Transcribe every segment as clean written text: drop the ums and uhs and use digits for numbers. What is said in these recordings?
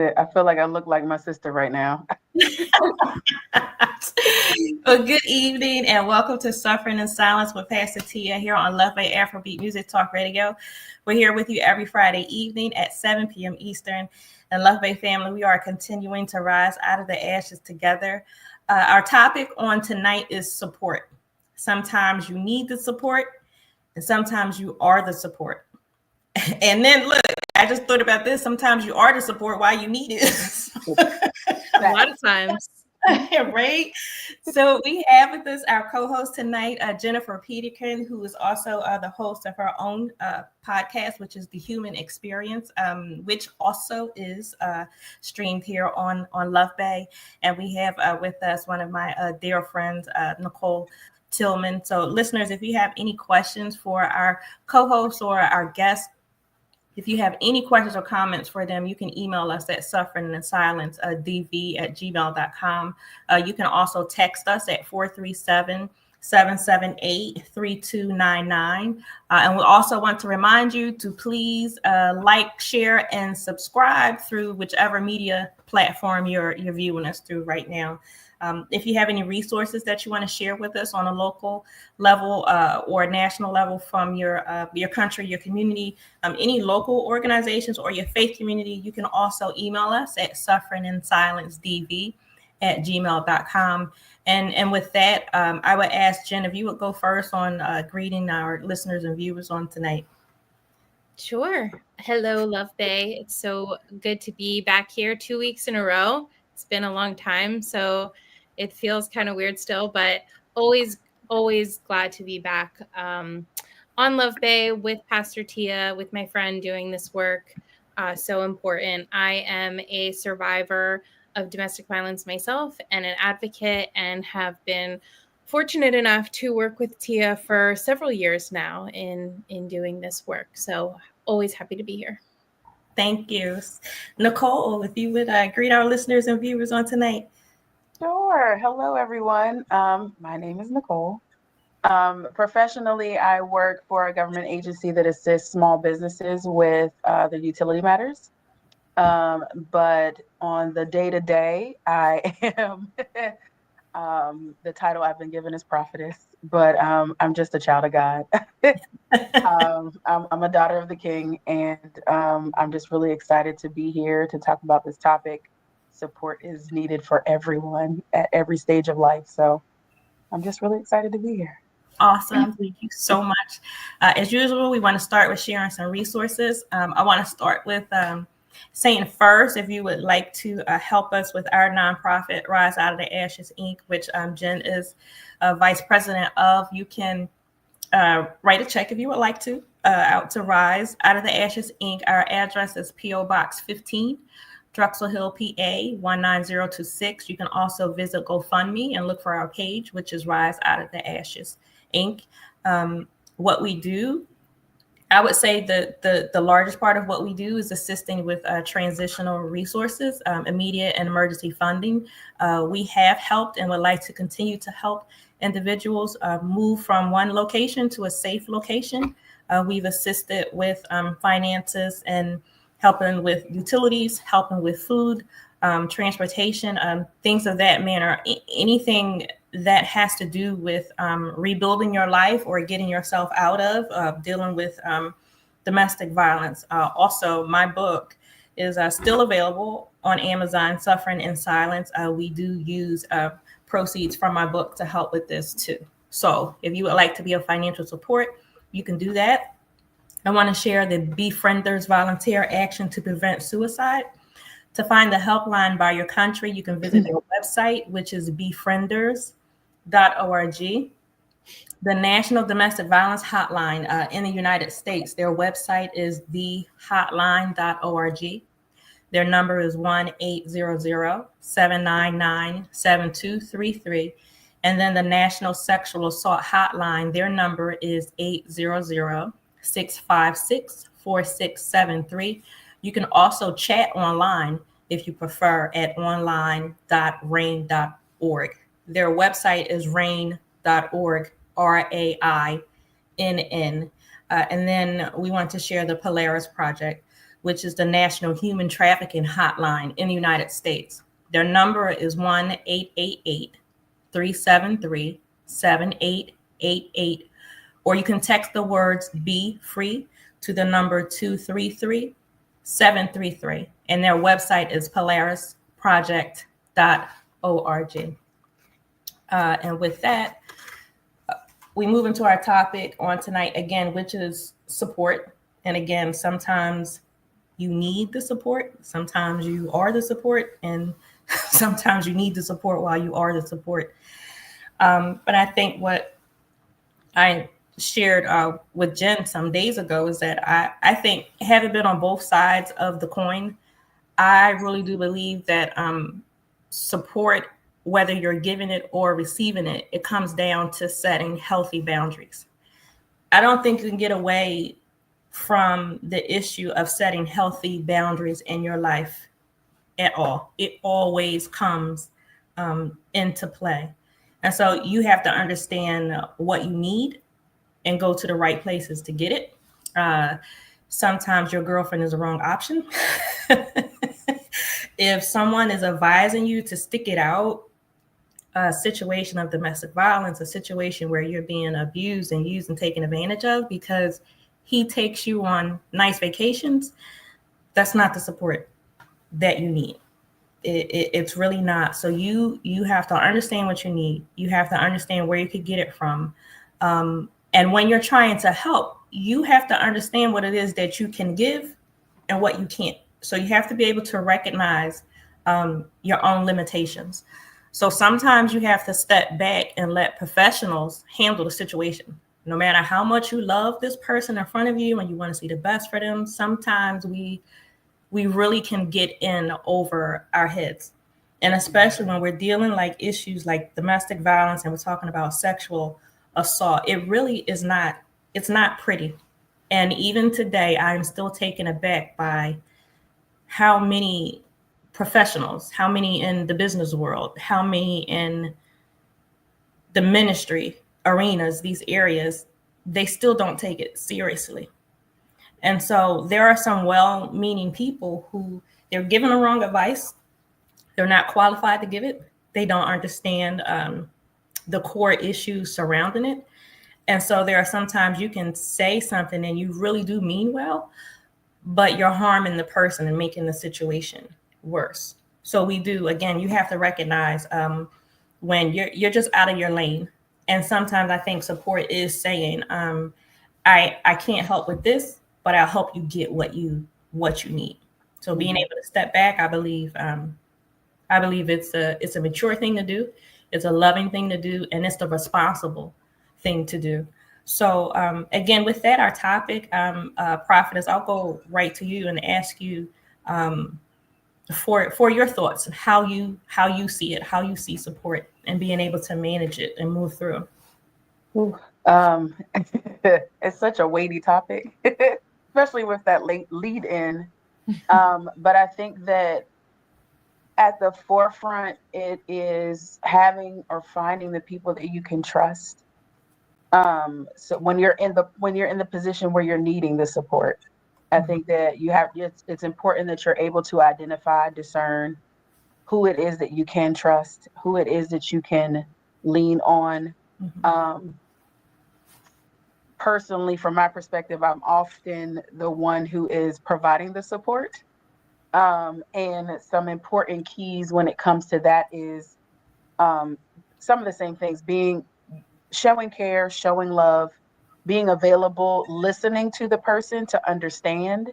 I feel like I look like my sister right now. Well, good evening and welcome to Suffering in Silence with Pastor Tia here on Love Bay Afrobeat Music Talk Radio. We're here with you every Friday evening at 7 p.m. Eastern. And Love Bay family, we are continuing to rise out of the ashes together. Our topic on tonight is support. Sometimes you need the support, and sometimes you are the support. And then look, I just thought about this. Sometimes you are the support while you need it. A lot of times. Right. So we have with us our co-host tonight, Jennifer Peterkin, who is also the host of her own podcast, which is The Human Experience, which also is streamed here on Love Bay. And we have with us one of my dear friends, Nicole Tillman. So listeners, if you have any questions for our co-host or our guest, if you have any questions or comments for them, you can email us at sufferinginsilence.dv@gmail.com. You can also text us at 437-778-3299. And we also want to remind you to please like, share, and subscribe through whichever media platform you're viewing us through right now. If you have any resources that you want to share with us on a local level or national level from your country, your community, any local organizations or your faith community, you can also email us at sufferinginsilencedv@gmail.com. And with that, I would ask Jen if you would go first on greeting our listeners and viewers on tonight. Sure. Hello, Love Bay. It's so good to be back here 2 weeks in a row. It's been a long time, so it feels kind of weird still, but always glad to be back on Love Bay with Pastor Tia, with my friend doing this work. So important. I am a survivor of domestic violence myself and an advocate, and have been fortunate enough to work with Tia for several years now in doing this work. So always happy to be here. Thank you. Nicole, if you would greet our listeners and viewers on tonight. Sure. Hello, everyone. My name is Nicole. Professionally, I work for a government agency that assists small businesses with their utility matters. But on the day-to-day, I am the title I've been given is Prophetess, but I'm just a child of God. I'm a daughter of the King, and I'm just really excited to be here to talk about this topic. Support is needed for everyone at every stage of life. So I'm just really excited to be here. Awesome. Thank you so much. As usual, we want to start with sharing some resources. I want to start with saying first, if you would like to help us with our nonprofit, Rise Out of the Ashes, Inc., which Jen is vice president of, you can write a check if you would like to out to Rise Out of the Ashes, Inc. Our address is P.O. Box 15. Drexel Hill, PA 19026. You can also visit GoFundMe and look for our page, which is Rise Out of the Ashes, Inc. What we do, I would say the largest part of what we do is assisting with transitional resources, immediate and emergency funding. We have helped and would like to continue to help individuals move from one location to a safe location. We've assisted with finances and helping with utilities, helping with food, transportation, things of that manner. Anything that has to do with rebuilding your life or getting yourself out of dealing with domestic violence. Also, my book is still available on Amazon, Suffering in Silence. We do use proceeds from my book to help with this too. So if you would like to be a financial support, you can do that. I want to share the Befrienders Volunteer Action to Prevent Suicide. To find the helpline by your country, you can visit their website, which is befrienders.org. The National Domestic Violence Hotline in the United States, their website is thehotline.org. Their number is 1-800-799-7233. And then the National Sexual Assault Hotline, their number is 800-656-4673. You can also chat online if you prefer at online.rain.org. Their website is rain.org, RAINN. And then we want to share the Polaris Project, which is the National Human Trafficking Hotline in the United States. Their number is 1-888-373-7888, or you can text the words "Be Free" to the number 233-733, and their website is polarisproject.org. And with that, we move into our topic on tonight again, which is support. And again, sometimes you need the support, sometimes you are the support, and sometimes you need the support while you are the support. But I think what I shared with Jen some days ago is that I think, having been on both sides of the coin, I really do believe that support, whether you're giving it or receiving it, it comes down to setting healthy boundaries. I don't think you can get away from the issue of setting healthy boundaries in your life at all. It always comes into play. And so you have to understand what you need and go to the right places to get it. Sometimes your girlfriend is the wrong option. If someone is advising you to stick it out, a situation of domestic violence, a situation where you're being abused and used and taken advantage of because he takes you on nice vacations, that's not the support that you need. It's really not. So you have to understand what you need. You have to understand where you could get it from. And when you're trying to help, you have to understand what it is that you can give and what you can't. So you have to be able to recognize your own limitations. So sometimes you have to step back and let professionals handle the situation. No matter how much you love this person in front of you and you want to see the best for them, sometimes we really can get in over our heads. And especially when we're dealing like issues like domestic violence and we're talking about sexual assault, it really is not, it's not pretty. And even today, I'm still taken aback by how many professionals, how many in the business world, how many in the ministry arenas, these areas, they still don't take it seriously. And so there are some well-meaning people who they're giving the wrong advice. They're not qualified to give it. They don't understand the core issues surrounding it. And so there are sometimes you can say something and you really do mean well, but you're harming the person and making the situation worse. So we do, again, you have to recognize when you're just out of your lane. And sometimes I think support is saying, I can't help with this, but I'll help you get what you need. So being able to step back, I believe it's a mature thing to do. It's a loving thing to do, and it's the responsible thing to do. So again, with that, our topic, Prophetess, I'll go right to you and ask you for your thoughts and how you see it, how you see support and being able to manage it and move through. It's such a weighty topic, especially with that lead in. But I think that at the forefront, it is having or finding the people that you can trust. So when you're in the position where you're needing the support, I think that it's important that you're able to identify, discern who it is that you can trust, who it is that you can lean on. Personally, from my perspective, I'm often the one who is providing the support. And some important keys when it comes to that is some of the same things: showing care, showing love, being available, listening to the person to understand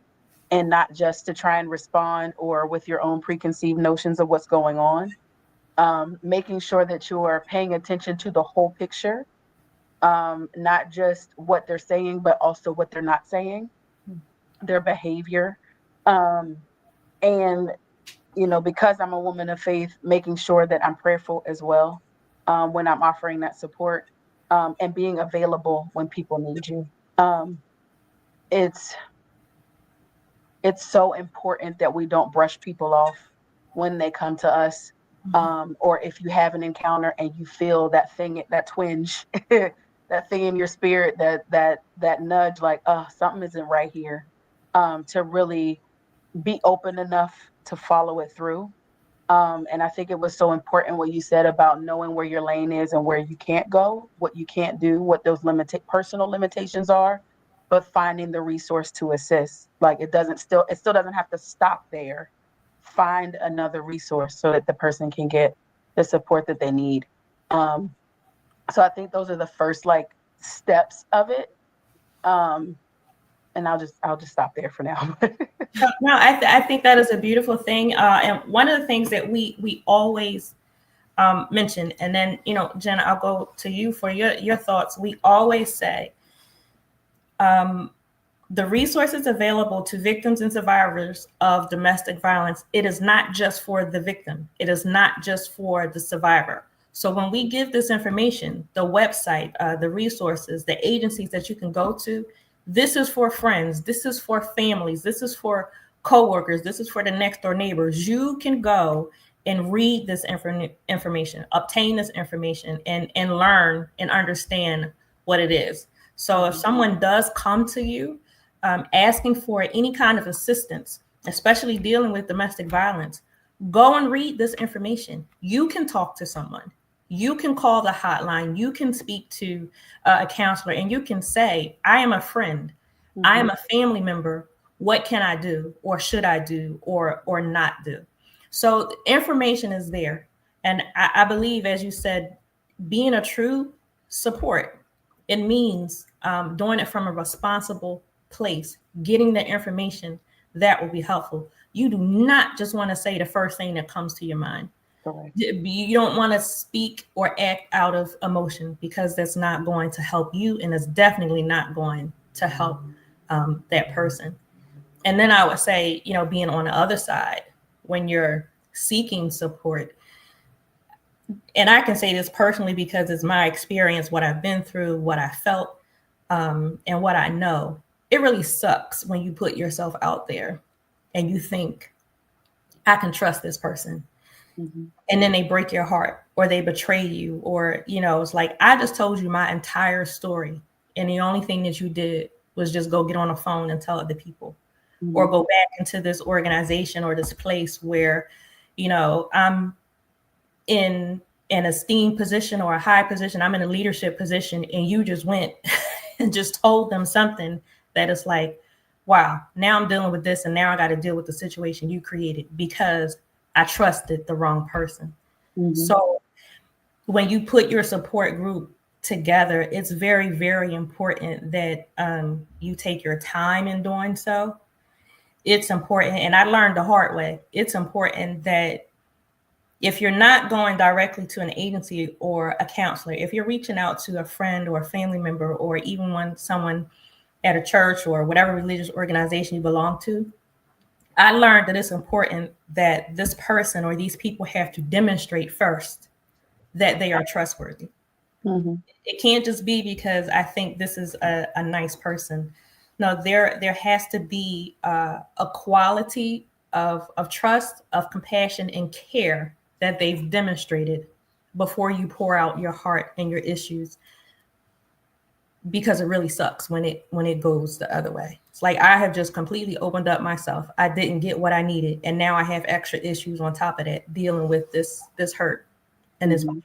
and not just to try and respond or with your own preconceived notions of what's going on. Making sure that you are paying attention to the whole picture, not just what they're saying, but also what they're not saying, their behavior. And, because I'm a woman of faith, making sure that I'm prayerful as well when I'm offering that support, and being available when people need you. It's so important that we don't brush people off when they come to us, or if you have an encounter and you feel that thing, that twinge, that thing in your spirit, that nudge, like, something isn't right here, to really be open enough to follow it through. And I think it was so important what you said about knowing where your lane is and where you can't go, what you can't do, what those personal limitations are, but finding the resource to assist. Like it still doesn't have to stop there. Find another resource so that the person can get the support that they need. So I think those are the first like steps of it. And I'll just stop there for now. No, I think that is a beautiful thing. And one of the things that we always mention, and then, Jenna, I'll go to you for your thoughts. We always say the resources available to victims and survivors of domestic violence, it is not just for the victim. It is not just for the survivor. So when we give this information, the website, the resources, the agencies that you can go to, this is for friends. This is for families. This is for coworkers. This is for the next door neighbors. You can go and read this information, obtain this information, and learn and understand what it is. So if someone does come to you asking for any kind of assistance, especially dealing with domestic violence, go and read this information. You can talk to someone. You can call the hotline. You can speak to a counselor, and you can say, I am a friend. Mm-hmm. I am a family member. What can I do, or should I do, or not do? So the information is there. And I believe, as you said, being a true support, it means doing it from a responsible place, getting the information that will be helpful. You do not just want to say the first thing that comes to your mind. Correct. You don't want to speak or act out of emotion, because that's not going to help you, and it's definitely not going to help that person. And then I would say, being on the other side, when you're seeking support, and I can say this personally because it's my experience, what I've been through, what I felt, and what I know. It really sucks when you put yourself out there and you think, I can trust this person. Mm-hmm. And then they break your heart, or they betray you, or, it's like, I just told you my entire story, and the only thing that you did was just go get on the phone and tell other people. Mm-hmm. Or go back into this organization or this place where, I'm in an esteemed position or a high position, I'm in a leadership position, and you just went and just told them something that is like, wow, now I'm dealing with this, and now I got to deal with the situation you created because I trusted the wrong person. Mm-hmm. So when you put your support group together, it's very, very important that you take your time in doing so. It's important, and I learned the hard way, it's important that if you're not going directly to an agency or a counselor, if you're reaching out to a friend or a family member, or even someone at a church or whatever religious organization you belong to, I learned that it's important that this person or these people have to demonstrate first that they are trustworthy. Mm-hmm. It can't just be because I think this is a nice person. No, there has to be a quality of trust, of compassion, and care that they've demonstrated before you pour out your heart and your issues, because it really sucks when it goes the other way. It's like, I have just completely opened up myself. I didn't get what I needed, and now I have extra issues on top of that, dealing with this hurt and this. Mm-hmm.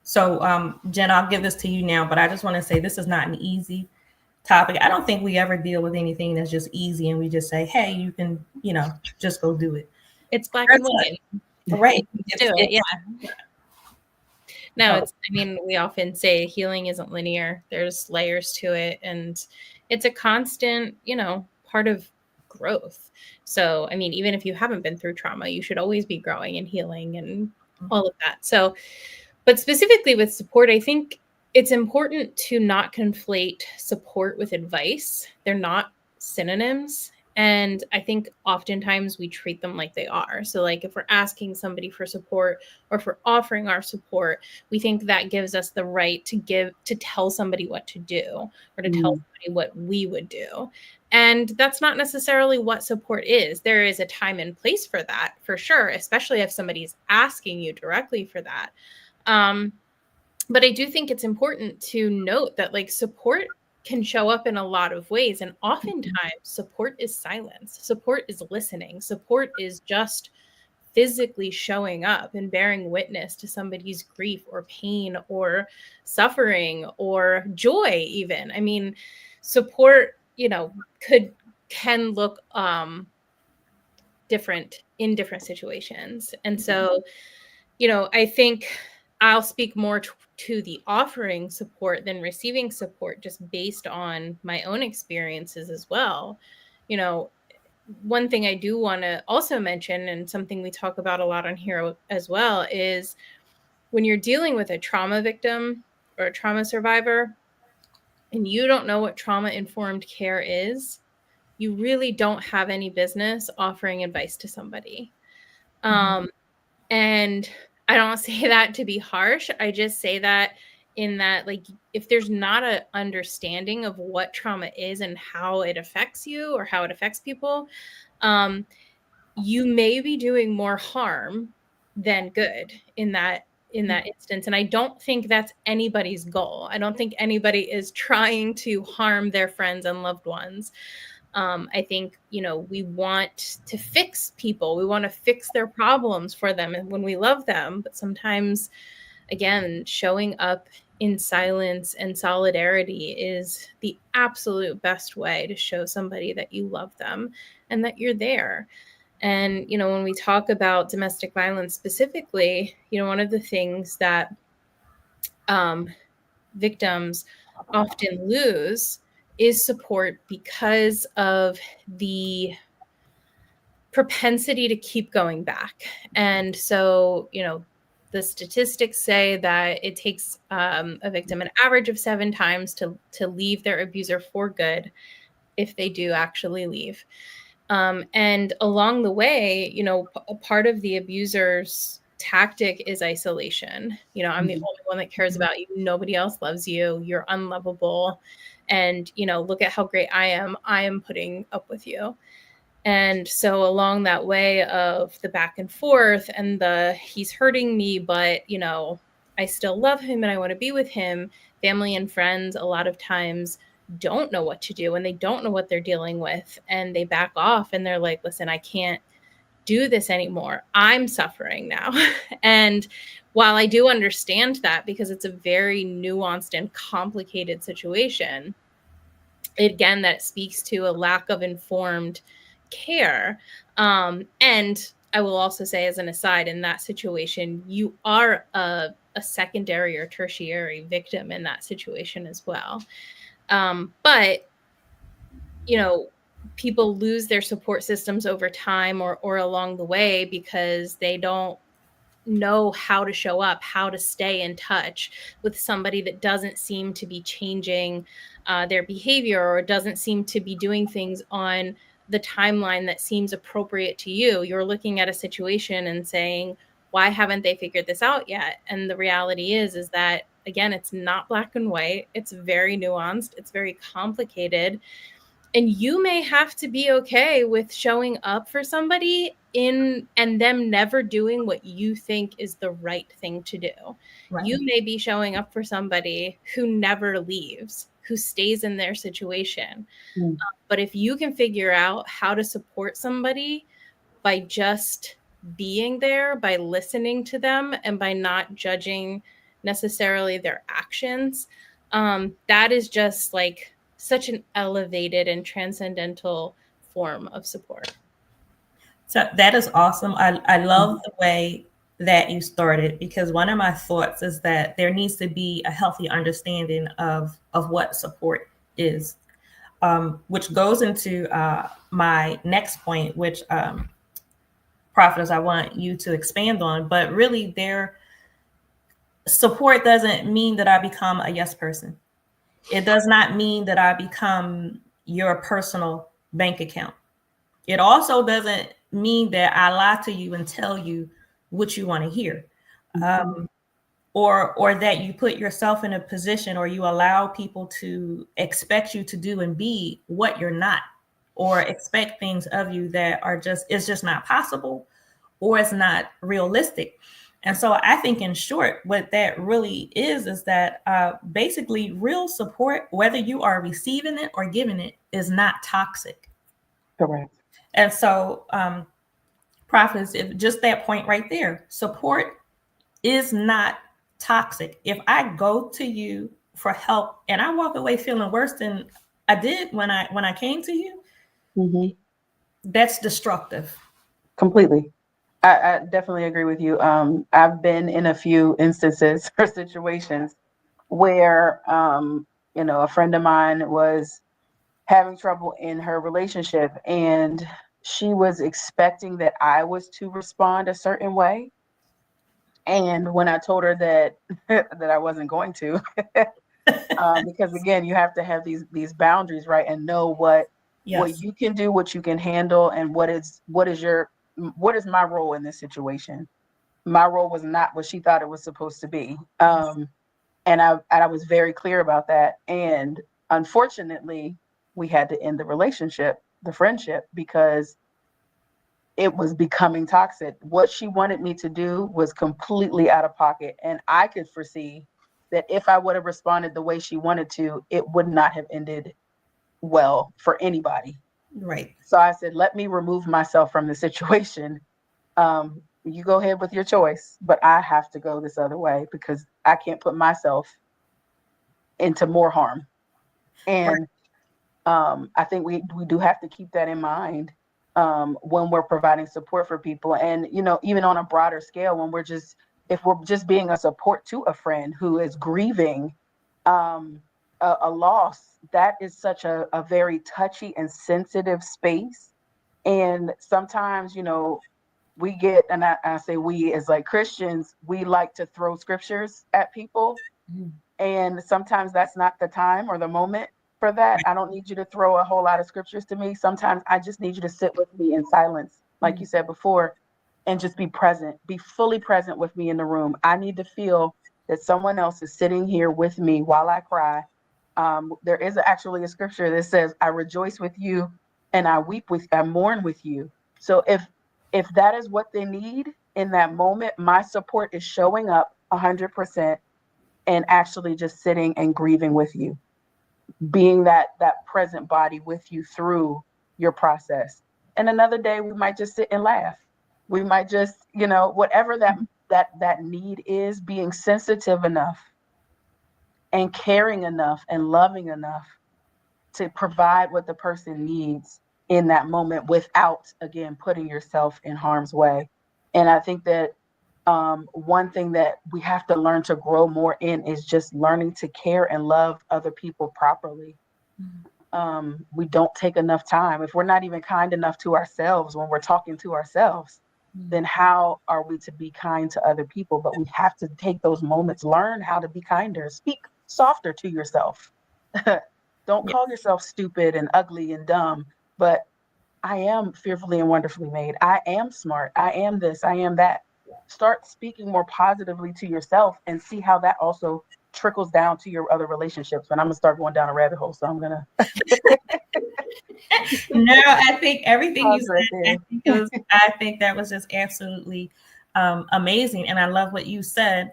So, Jen, I'll give this to you now, but I just want to say this is not an easy topic. I don't think we ever deal with anything that's just easy and we just say, hey, you can, just go do it. It's black and white. Right. Do it. Yeah. No, we often say healing isn't linear. There's layers to it, and it's a constant, part of growth. So, even if you haven't been through trauma, you should always be growing and healing and all of that. So, but specifically with support, I think it's important to not conflate support with advice. They're not synonyms. And I think oftentimes we treat them like they are. So like if we're asking somebody for support, or if we're offering our support, we think that gives us the right to tell somebody what to do, or to tell somebody what we would do. And that's not necessarily what support is. There is a time and place for that, for sure, especially if somebody's asking you directly for that. But I do think it's important to note that like support can show up in a lot of ways. And oftentimes support is silence. Support is listening. Support is just physically showing up and bearing witness to somebody's grief or pain or suffering or joy even. I mean, support, can look different in different situations. And so, I think I'll speak more to the offering support than receiving support, just based on my own experiences as well. One thing I do want to also mention, and something we talk about a lot on here as well, is when you're dealing with a trauma victim or a trauma survivor and you don't know what trauma-informed care is, you really don't have any business offering advice to somebody. And I don't say that to be harsh. I just say that in that, like, if there's not an understanding of what trauma is and how it affects you or how it affects people, you may be doing more harm than good in that instance. And I don't think that's anybody's goal. I don't think anybody is trying to harm their friends and loved ones. I think, we want to fix people. We want to fix their problems for them and when we love them. But sometimes, again, showing up in silence and solidarity is the absolute best way to show somebody that you love them and that you're there. And, when we talk about domestic violence specifically, one of the things that victims often lose is support because of the propensity to keep going back. And so, the statistics say that it takes a victim an average of 7 times to leave their abuser for good, if they do actually leave. And along the way, a part of the abuser's tactic is isolation. I'm the only one that cares about you. Nobody else loves you. You're unlovable. And, look at how great I am. I am putting up with you. And so along that way of the back and forth and he's hurting me, but, I still love him and I want to be with him, family and friends a lot of times don't know what to do and they don't know what they're dealing with, and they back off and they're like, listen, I can't do this anymore. I'm suffering now. And while I do understand that, because it's a very nuanced and complicated situation, again, that speaks to a lack of informed care. And I will also say, as an aside, in that situation, you are a secondary or tertiary victim in that situation as well. But, people lose their support systems over time or along the way because they don't know how to show up, how to stay in touch with somebody that doesn't seem to be changing their behavior or doesn't seem to be doing things on the timeline that seems appropriate to you. You're looking at a situation and saying, why haven't they figured this out yet? And the reality is that, again, it's not black and white. It's very nuanced. It's very complicated. And you may have to be okay with showing up for somebody and them never doing what you think is the right thing to do. Right. You may be showing up for somebody who never leaves, who stays in their situation. But if you can figure out how to support somebody by just being there, by listening to them, and by not judging necessarily their actions, that is just like such an elevated and transcendental form of support. So that is awesome. I love the way that you started, because one of my thoughts is that there needs to be a healthy understanding of what support is, which goes into my next point, which Prophetess, I want you to expand on. But really, support doesn't mean that I become a yes person. It does not mean that I become your personal bank account. It also doesn't mean that I lie to you and tell you what you want to hear, or that you put yourself in a position or you allow people to expect you to do and be what you're not, or expect things of you that it's just not possible, or it's not realistic. And so I think in short, what that really is that basically real support, whether you are receiving it or giving it, is not toxic. Correct. And so Prophetess, if just that point right there, support is not toxic. If I go to you for help and I walk away feeling worse than I did when I came to you, Mm-hmm. that's destructive. Completely. I definitely agree with you. I've been in a few instances or situations where, a friend of mine was having trouble in her relationship, and she was expecting that I was to respond a certain way. And when I told her that that I wasn't going to, because again, you have to have these boundaries, right, and know what Yes. you can do, what you can handle, and what is my role in this situation. My role was not what she thought it was supposed to be, and I was very clear about that. And unfortunately, we had to end the friendship, because it was becoming toxic. What she wanted me to do was completely out of pocket. And I could foresee that if I would have responded the way she wanted to, it would not have ended well for anybody. Right. So I said, let me remove myself from the situation. You go ahead with your choice, but I have to go this other way, because I can't put myself into more harm. And I think we do have to keep that in mind when we're providing support for people. And, even on a broader scale, if we're just being a support to a friend who is grieving a loss, that is such a very touchy and sensitive space. And sometimes, we get, and I say we as like Christians, we like to throw scriptures at people. Mm-hmm. And sometimes that's not the time or the moment for that. I don't need you to throw a whole lot of scriptures to me. Sometimes I just need you to sit with me in silence, like you said before, and just be present, be fully present with me in the room. I need to feel that someone else is sitting here with me while I cry. There is actually a scripture that says, I rejoice with you and I mourn with you. So if that is what they need in that moment, my support is showing up 100% and actually just sitting and grieving with you, being that present body with you through your process. And another day we might just sit and laugh. We might just, whatever that need is, being sensitive enough and caring enough and loving enough to provide what the person needs in that moment without, again, putting yourself in harm's way. And I think that one thing that we have to learn to grow more in is just learning to care and love other people properly. We don't take enough time. If we're not even kind enough to ourselves when we're talking to ourselves, then how are we to be kind to other people? But we have to take those moments, learn how to be kinder, speak softer to yourself. Don't call yourself stupid and ugly and dumb, but I am fearfully and wonderfully made. I am smart. I am this. I am that. Start speaking more positively to yourself and see how that also trickles down to your other relationships. And I'm going to start going down a rabbit hole. So I'm going to. No, I think everything you Right said, I think that was just absolutely amazing. And I love what you said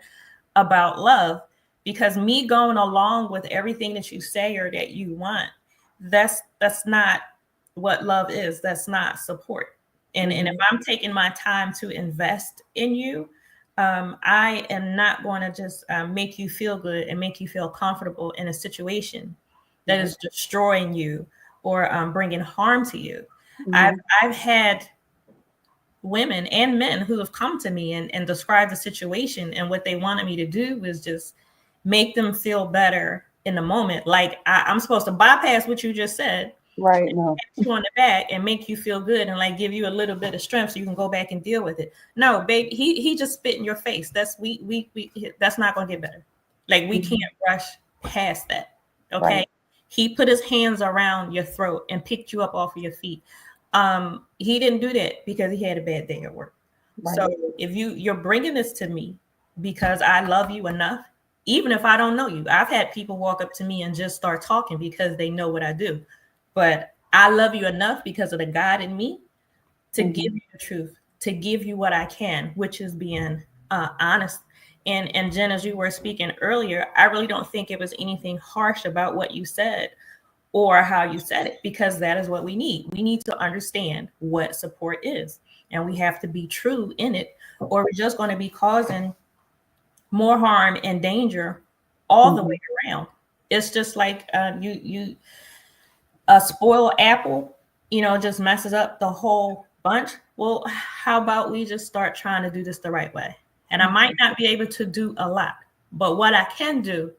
about love, because me going along with everything that you say or that you want, that's not what love is. That's not support. And if I'm taking my time to invest in you, I am not going to just make you feel good and make you feel comfortable in a situation that is destroying you or bringing harm to you. I've had women and men who have come to me and described the situation, and what they wanted me to do was just make them feel better in the moment. Like I'm supposed to bypass what you just said, right? No, pat you on the back and make you feel good and like give you a little bit of strength so you can go back and deal with it. No, baby, he just spit in your face. That's that's not gonna get better. Like we can't rush past that. Okay. Right. He put his hands around your throat and picked you up off of your feet. He didn't do that because he had a bad day at work. Right. So if you're bringing this to me because I love you enough, even if I don't know you, I've had people walk up to me and just start talking because they know what I do. But I love you enough because of the God in me to give you the truth, to give you what I can, which is being honest. And Jen, as you were speaking earlier, I really don't think it was anything harsh about what you said or how you said it, because that is what we need. We need to understand what support is, and we have to be true in it, or we're just going to be causing more harm and danger all the way around. It's just like you a spoiled apple, just messes up the whole bunch. Well, how about we just start trying to do this the right way? And I might not be able to do a lot, but what I can do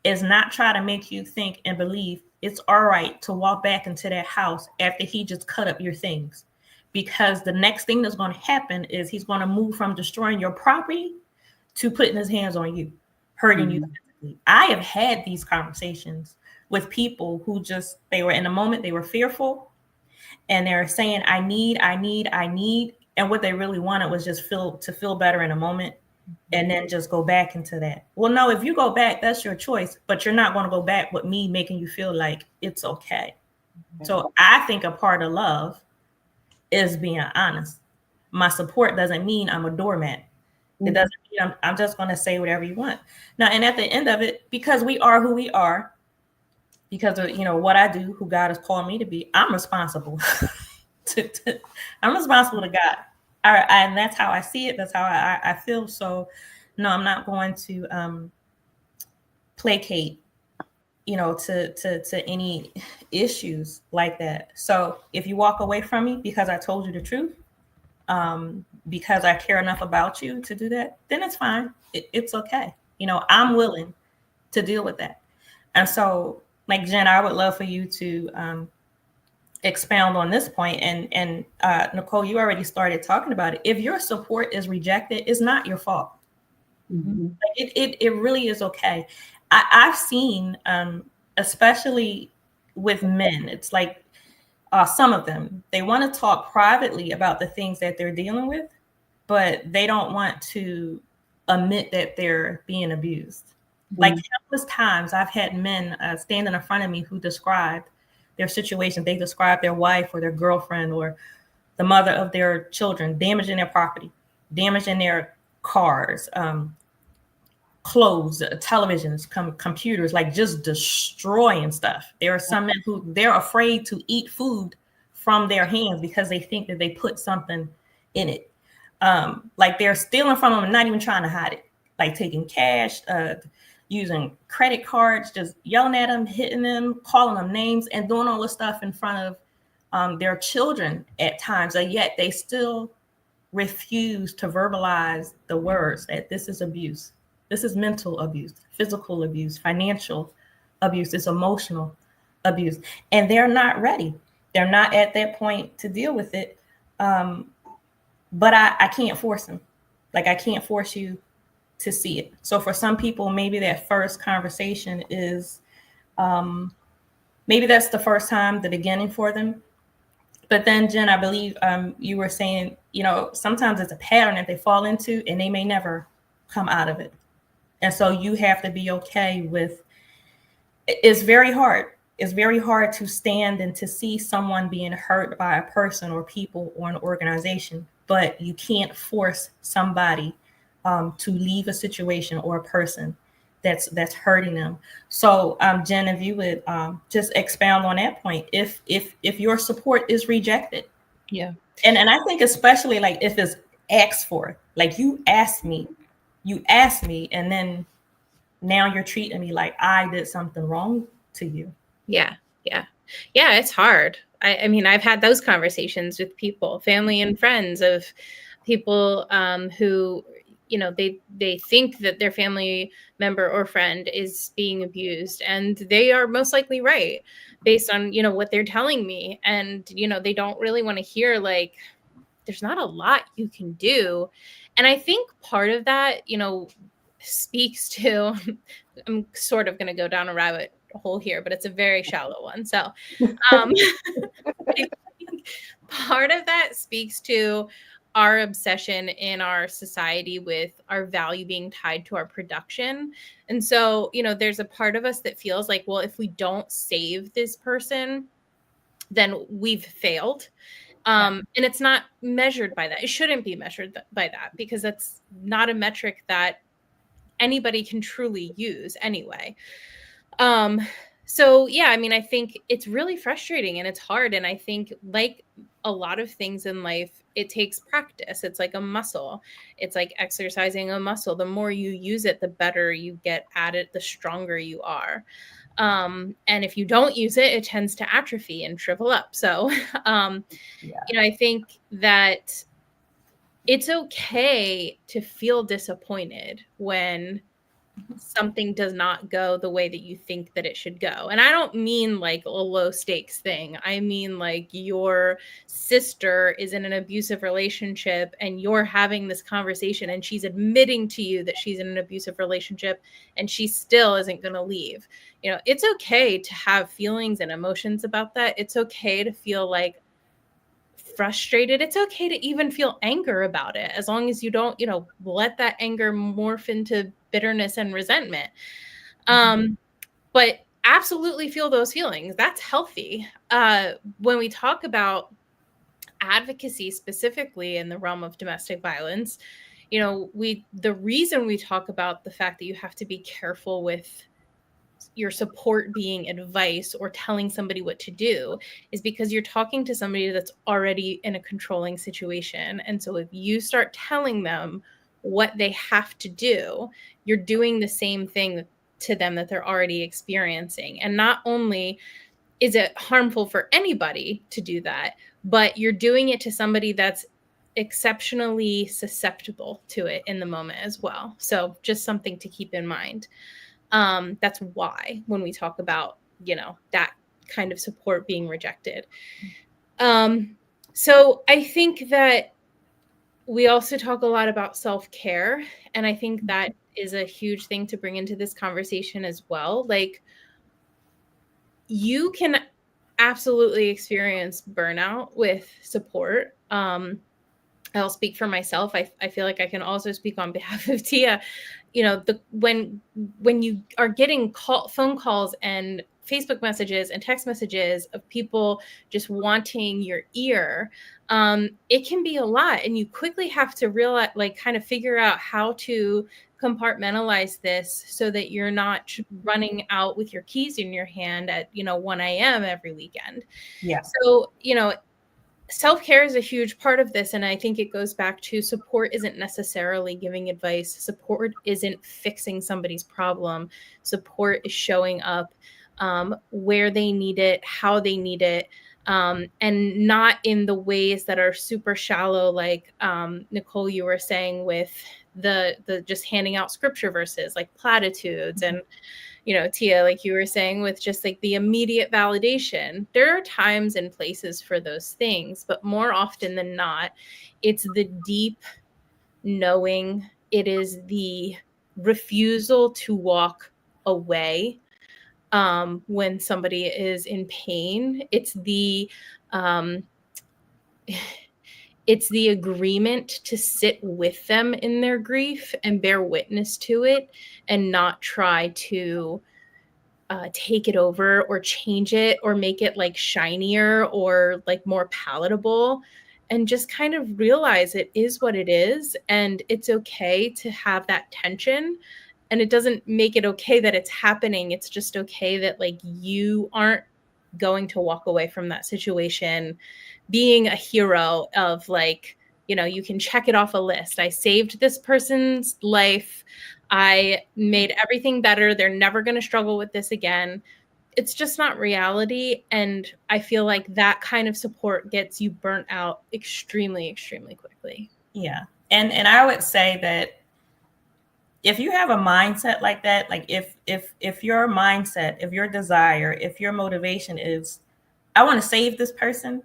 is not try to make you think and believe it's all right to walk back into that house after he just cut up your things. Because the next thing that's going to happen is he's going to move from destroying your property to putting his hands on you, hurting you physically. I have had these conversations with people who they were in a moment, they were fearful, and they're saying, I need. And what they really wanted was just to feel better in a moment, and then just go back into that. Well, no, if you go back, that's your choice, but you're not going to go back with me making you feel like it's okay. So I think a part of love is being honest. My support doesn't mean I'm a doormat. It doesn't mean I'm just going to say whatever you want. Now, and at the end of it, because we are who we are, because of what I do, who God has called me to be, I'm responsible. I'm responsible to God. And that's how I see it. That's how I feel. So, no, I'm not going to placate, to any issues like that. So if you walk away from me because I told you the truth, because I care enough about you to do that, then it's fine. It's okay. I'm willing to deal with that. And so, like, Jen, I would love for you to expound on this point. And Nicole, you already started talking about it. If your support is rejected, it's not your fault. Like it really is okay. I've seen, especially with men, it's like some of them, they want to talk privately about the things that they're dealing with, but they don't want to admit that they're being abused. Like countless times I've had men standing in front of me who described their situation. They described their wife or their girlfriend or the mother of their children damaging their property, damaging their cars, clothes, televisions, computers, like just destroying stuff. There are some men who they're afraid to eat food from their hands because they think that they put something in it. Like they're stealing from them and not even trying to hide it, like taking cash, using credit cards, just yelling at them, hitting them, calling them names, and doing all this stuff in front of their children at times. And yet they still refuse to verbalize the words that this is abuse. This is mental abuse, physical abuse, financial abuse, it's emotional abuse. And they're not ready. They're not at that point to deal with it. But I can't force them. Like I can't force you to see it. So for some people, maybe that first conversation is, maybe that's the first time, the beginning for them. But then, Jen, I believe you were saying, sometimes it's a pattern that they fall into and they may never come out of it. And so you have to be okay with, it's very hard. It's very hard to stand and to see someone being hurt by a person or people or an organization, but you can't force somebody to leave a situation or a person that's hurting them. So Jen, if you would just expound on that point, if your support is rejected. Yeah. And I think especially like if it's asked for, like you asked me, and then now you're treating me like I did something wrong to you. Yeah. It's hard. I mean, I've had those conversations with people, family and friends of people who, they think that their family member or friend is being abused, and they are most likely right based on, what they're telling me. And, they don't really want to hear like, there's not a lot you can do. And I think part of that, speaks to, I'm sort of going to go down a rabbit hole here, but it's a very shallow one. So I think part of that speaks to our obsession in our society with our value being tied to our production. And so, there's a part of us that feels like, well, if we don't save this person, then we've failed. And it's not measured by that. It shouldn't be measured by that, because that's not a metric that anybody can truly use anyway. So yeah, I mean, I think it's really frustrating and it's hard. And I think, like a lot of things in life, it takes practice. It's like a muscle. It's like exercising a muscle. The more you use it, the better you get at it, the stronger you are. And if you don't use it, it tends to atrophy and shrivel up. So, I think that it's okay to feel disappointed when something does not go the way that you think that it should go. And I don't mean like a low stakes thing. I mean like your sister is in an abusive relationship and you're having this conversation and she's admitting to you that she's in an abusive relationship and she still isn't going to leave. It's okay to have feelings and emotions about that. It's okay to feel like frustrated. It's okay to even feel anger about it, as long as you don't, let that anger morph into bitterness and resentment. But absolutely feel those feelings. That's healthy. When we talk about advocacy specifically in the realm of domestic violence, the reason we talk about the fact that you have to be careful with your support being advice or telling somebody what to do is because you're talking to somebody that's already in a controlling situation. And so if you start telling them what they have to do, you're doing the same thing to them that they're already experiencing. And not only is it harmful for anybody to do that, but you're doing it to somebody that's exceptionally susceptible to it in the moment as well. So just something to keep in mind. That's why when we talk about, that kind of support being rejected. So I think that we also talk a lot about self-care. And I think that is a huge thing to bring into this conversation as well. Like, you can absolutely experience burnout with support. I'll speak for myself. I feel like I can also speak on behalf of Tia. When you are getting phone calls and Facebook messages and text messages of people just wanting your ear, it can be a lot. And you quickly have to realize, like, kind of figure out how to compartmentalize this so that you're not running out with your keys in your hand at, 1 a.m. every weekend. Yeah. So, self-care is a huge part of this. And I think it goes back to support isn't necessarily giving advice. Support isn't fixing somebody's problem. Support is showing up where they need it, how they need it, and not in the ways that are super shallow, like Nicole, you were saying, with the just handing out scripture verses, like platitudes, and Tia, like you were saying, with just like the immediate validation. There are times and places for those things, but more often than not, it's the deep knowing. It is the refusal to walk away when somebody is in pain. It's the agreement to sit with them in their grief and bear witness to it, and not try to take it over or change it or make it like shinier or like more palatable, and just kind of realize it is what it is. And it's okay to have that tension. And it doesn't make it okay that it's happening. It's just okay that, like, you aren't going to walk away from that situation being a hero of, like, you can check it off a list. I saved this person's life. I made everything better. They're never going to struggle with this again. It's just not reality. And I feel like that kind of support gets you burnt out extremely, extremely quickly. Yeah. And I would say that if you have a mindset like that, like if your mindset, if your desire, if your motivation is, I want to save this person,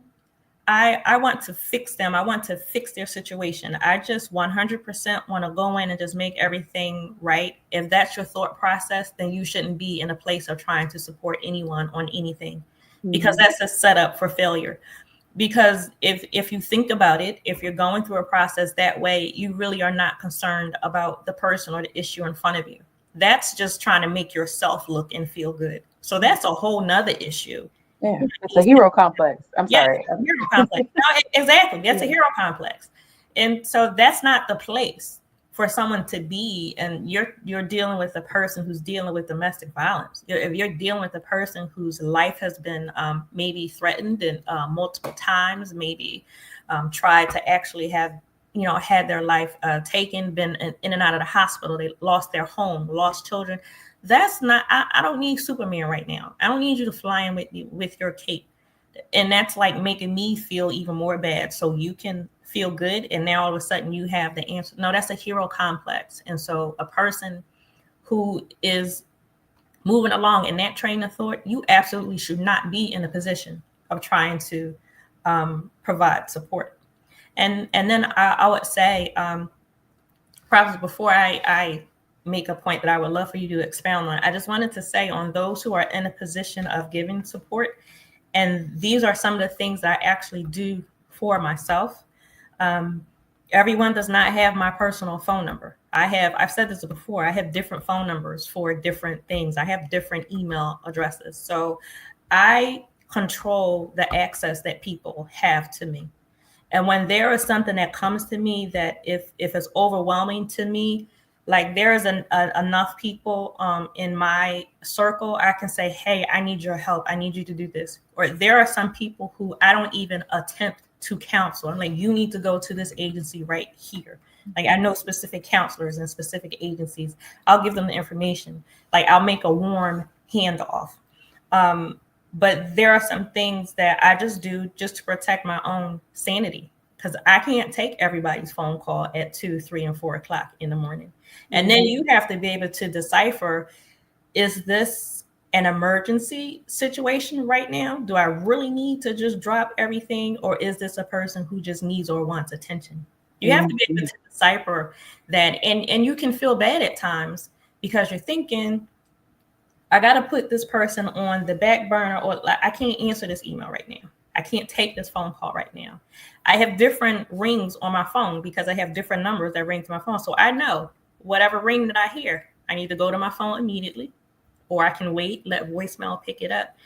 I want to fix them, I want to fix their situation, I just 100% want to go in and just make everything right. If that's your thought process, then you shouldn't be in a place of trying to support anyone on anything, because that's a setup for failure. Because if you think about it, if you're going through a process that way, you really are not concerned about the person or the issue in front of you. That's just trying to make yourself look and feel good. So that's a whole nother issue. Yeah, it's a hero complex. I'm Yes, sorry. hero complex. No, exactly. That's a Yeah. hero complex. And so that's not the place for someone to be. And you're dealing with a person who's dealing with domestic violence. If you're dealing with a person whose life has been maybe threatened and multiple times, maybe tried to actually have, had their life taken, been in and out of the hospital, they lost their home, lost children. That's not, I don't need Superman right now. I don't need you to fly in with your cape. And that's like making me feel even more bad so you can feel good, and now all of a sudden you have the answer. No, that's a hero complex. And so a person who is moving along in that train of thought, you absolutely should not be in a position of trying to provide support. And then I would say, probably before I make a point that I would love for you to expound on, I just wanted to say, on those who are in a position of giving support, and these are some of the things that I actually do for myself. Everyone does not have my personal phone number. I've said this before, I have different phone numbers for different things. I have different email addresses. So I control the access that people have to me. And when there is something that comes to me that if it's overwhelming to me, like there is enough people in my circle, I can say, hey, I need your help. I need you to do this. Or there are some people who I don't even attempt to counsel. I'm like, you need to go to this agency right here. Like, I know specific counselors and specific agencies. I'll give them the information. Like, I'll make a warm handoff. But there are some things that I just do just to protect my own sanity, because I can't take everybody's phone call at 2, 3, and 4 o'clock in the morning. And then you have to be able to decipher, is this an emergency situation right now? Do I really need to just drop everything? Or is this a person who just needs or wants attention? You have to be able to decipher that. And you can feel bad at times because you're thinking, I got to put this person on the back burner, or like, I can't answer this email right now. I can't take this phone call right now. I have different rings on my phone because I have different numbers that ring to my phone. So I know whatever ring that I hear, I need to go to my phone immediately, or I can wait, let voicemail pick it up.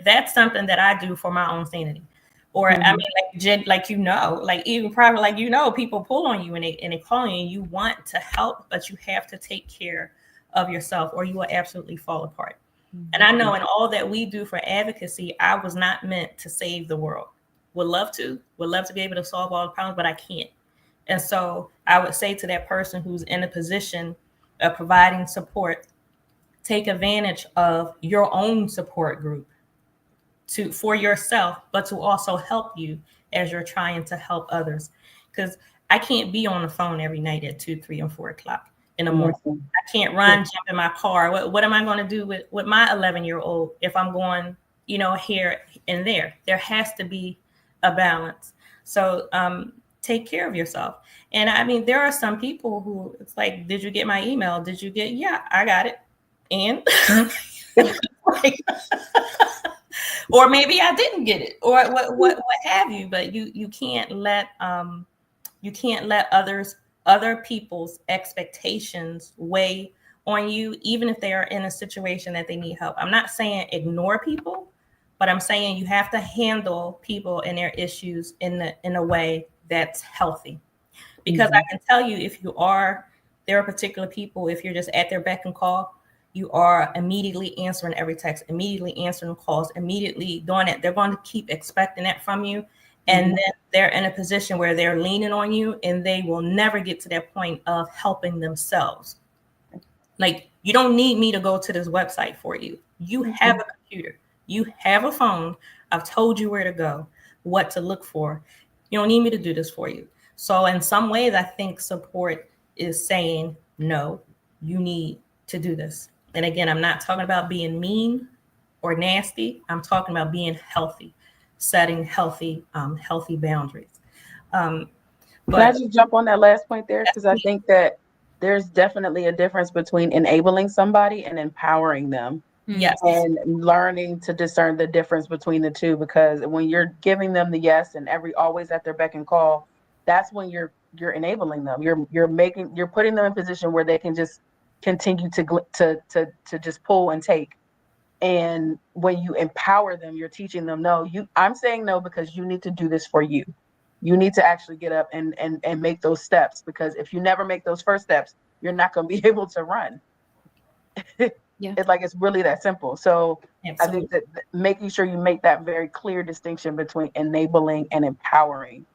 That's something that I do for my own sanity. Or I mean, like even private, people pull on you and they call you and you want to help, but you have to take care of yourself or you will absolutely fall apart. And I know in all that we do for advocacy, I was not meant to save the world. Would love to be able to solve all the problems, but I can't. And so I would say to that person who's in a position of providing support, take advantage of your own support group for yourself, but to also help you as you're trying to help others. Because I can't be on the phone every night at 2, 3, and 4 o'clock in the morning. I can't jump in my car. What am I going to do with my 11-year-old if I'm going, here and there? There has to be a balance. So take care of yourself. And I mean, there are some people who it's like, did you get my email? Yeah, I got it. And or maybe I didn't get it, or what have you. But you can't let other people's expectations weigh on you, even if they are in a situation that they need help. I'm not saying ignore people, but I'm saying you have to handle people and their issues in a way that's healthy. Because I can tell you, there are particular people, if you're just at their beck and call, you are immediately answering every text, immediately answering calls, immediately doing it. They're going to keep expecting that from you. And then they're in a position where they're leaning on you and they will never get to that point of helping themselves. Like, you don't need me to go to this website for you. You have a computer. You have a phone. I've told you where to go, what to look for. You don't need me to do this for you. So in some ways, I think support is saying, no, you need to do this. And again, I'm not talking about being mean or nasty. I'm talking about being healthy, setting healthy boundaries. Can I just jump on that last point there? Because I think that there's definitely a difference between enabling somebody and empowering them. Yes. And learning to discern the difference between the two, because when you're giving them the yes and always at their beck and call, that's when you're enabling them. You're putting them in a position where they can just continue to just pull and take. And when you empower them, you're teaching them, no, I'm saying no because you need to do this for you. You need to actually get up and make those steps, because if you never make those first steps, you're not going to be able to run. Yeah. It's really that simple. So Absolutely. I think that making sure you make that very clear distinction between enabling and empowering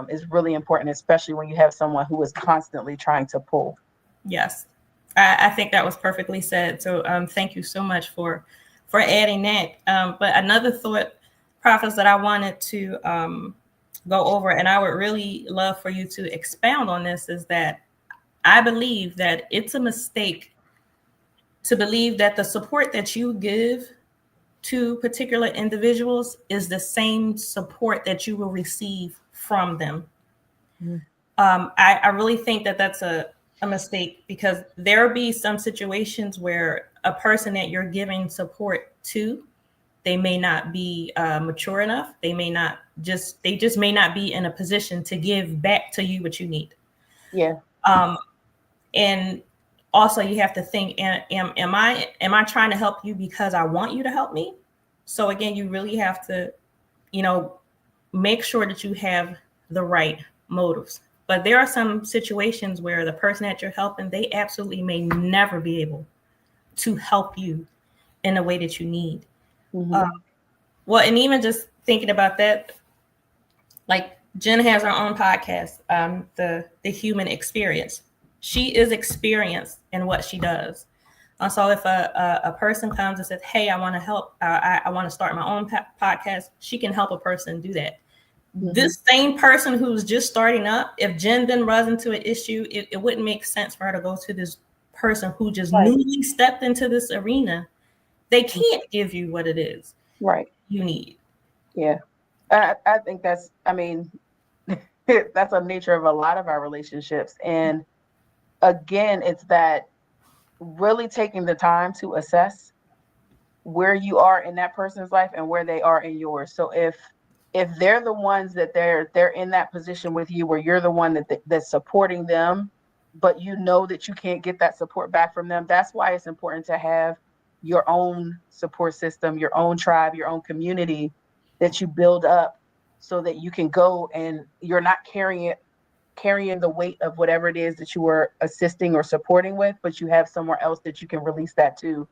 is really important, especially when you have someone who is constantly trying to pull. Yes, I think that was perfectly said. So thank you so much for adding that. But another thought, Prophets, that I wanted to go over, and I would really love for you to expound on this, is that I believe that it's a mistake to believe that the support that you give to particular individuals is the same support that you will receive from them. Mm. I really think that that's a mistake, because there will be some situations where a person that you're giving support to, they may not be mature enough. They just may not be in a position to give back to you what you need. Yeah. And also you have to think, am I trying to help you because I want you to help me? So again, you really have to, make sure that you have the right motives. But there are some situations where the person that you're helping, they absolutely may never be able to help you in the way that you need. Mm-hmm. Well, and even just thinking about that, like Jen has her own podcast, the Human Experience. She is experienced in what she does. So if a person comes and says, "Hey, I want to help. I want to start my own podcast," she can help a person do that. Mm-hmm. This same person who's just starting up, if Jen then runs into an issue, it wouldn't make sense for her to go to this person who just newly stepped into this arena. They can't give you what it is you need. Yeah. I think that's a nature of a lot of our relationships. And again, it's that really taking the time to assess where you are in that person's life and where they are in yours. So if they're the ones that they're in that position with you, where you're the one that's supporting them, but you know that you can't get that support back from them, that's why it's important to have your own support system, your own tribe, your own community that you build up, so that you can go and you're not carrying the weight of whatever it is that you were assisting or supporting with, but you have somewhere else that you can release that to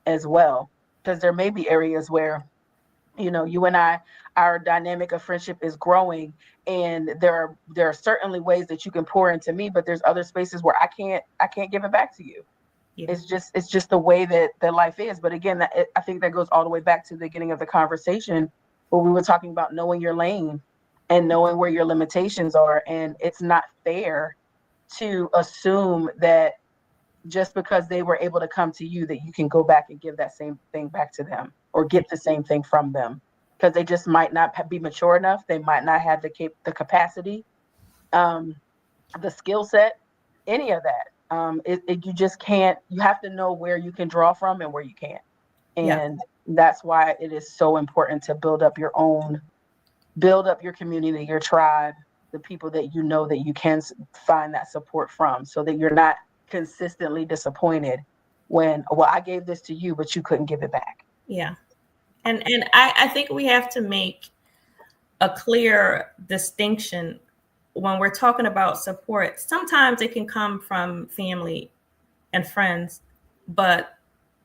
as well. Because there may be areas where, you and I, our dynamic of friendship is growing, and there are certainly ways that you can pour into me, but there's other spaces where I can't give it back to you. Yeah. It's just the way that life is. But again, I think that goes all the way back to the beginning of the conversation, where we were talking about knowing your lane and knowing where your limitations are. And it's not fair to assume that just because they were able to come to you, that you can go back and give that same thing back to them or get the same thing from them, because they just might not be mature enough. They might not have the capacity, the skill set, any of that. You just can't. You have to know where you can draw from and where you can't. And that's why it is so important to build up your community, your tribe, the people that you know that you can find that support from, so that you're not consistently disappointed when, well, I gave this to you, but you couldn't give it back. Yeah. And I think we have to make a clear distinction when we're talking about support. Sometimes it can come from family and friends, but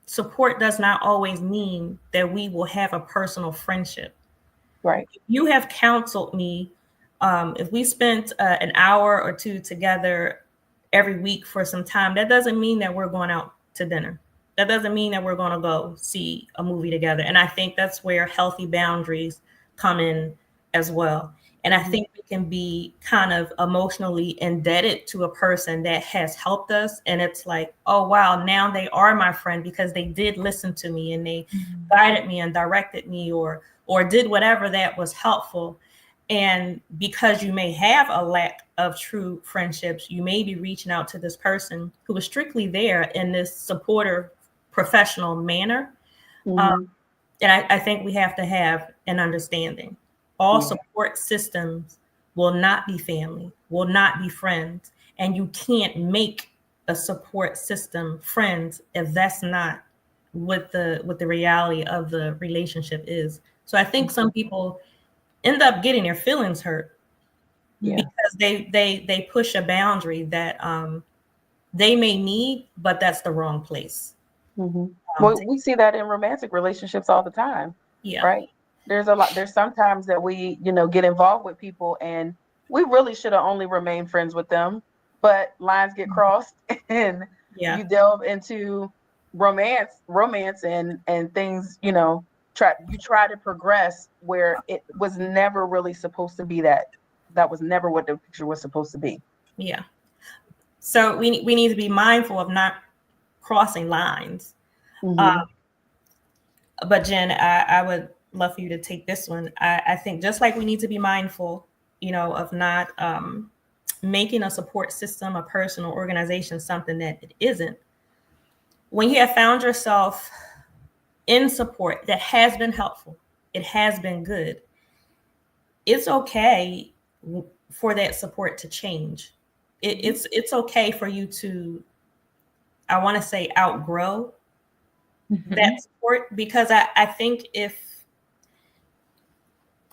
support does not always mean that we will have a personal friendship. Right. You have counseled me. If we spent an hour or two together every week for some time, that doesn't mean that we're going out to dinner. That doesn't mean that we're going to go see a movie together. And I think that's where healthy boundaries come in as well. And I think we can be kind of emotionally indebted to a person that has helped us. And it's like, oh, wow, now they are my friend because they did listen to me and they guided me and directed me or did whatever that was helpful. And because you may have a lack of true friendships, you may be reaching out to this person who is strictly there in this supportive, professional manner. And I think we have to have an understanding. All support systems will not be family, will not be friends. And you can't make a support system friends if that's not what the reality of the relationship is. So I think some people end up getting their feelings hurt because they push a boundary that they may need, but that's the wrong place. Well, we see that in romantic relationships all the time, right? There's sometimes that we, get involved with people and we really should have only remained friends with them, but lines get crossed and you delve into romance and things, try to progress where it was never really supposed to be that was never what the picture was supposed to be. Yeah. So we need to be mindful of not crossing lines. But Jen, I would love for you to take this one. I think just like we need to be mindful, of not making a support system, a person or organization something that it isn't. When you have found yourself in support that has been helpful, it has been good, it's okay for that support to change. It's okay for you to, I want to say, outgrow that support, because I think if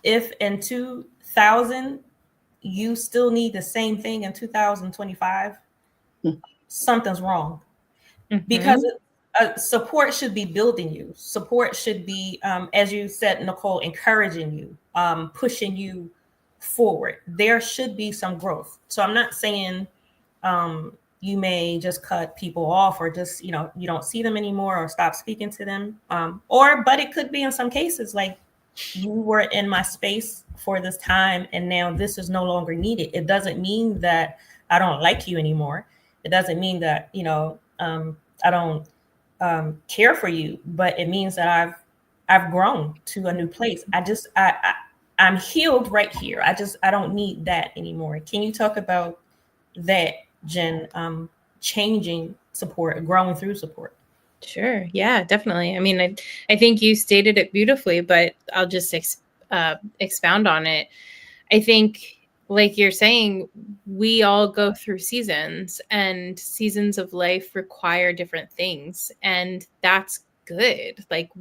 in 2000 you still need the same thing in 2025, something's wrong. Because support should be building you. Support should be, as you said, Nicole, encouraging you, pushing you forward. There should be some growth. So I'm not saying you may just cut people off or just, you don't see them anymore or stop speaking to them. But it could be in some cases like, you were in my space for this time and now this is no longer needed. It doesn't mean that I don't like you anymore. It doesn't mean that, I don't care for you, but it means that I've grown to a new place. I'm healed right here. I don't need that anymore. Can you talk about that, Jen? Changing support, growing through support. Sure. Yeah, definitely. I mean, I think you stated it beautifully, but I'll just expound on it. I think, like you're saying, we all go through seasons, and seasons of life require different things, and that's good. Like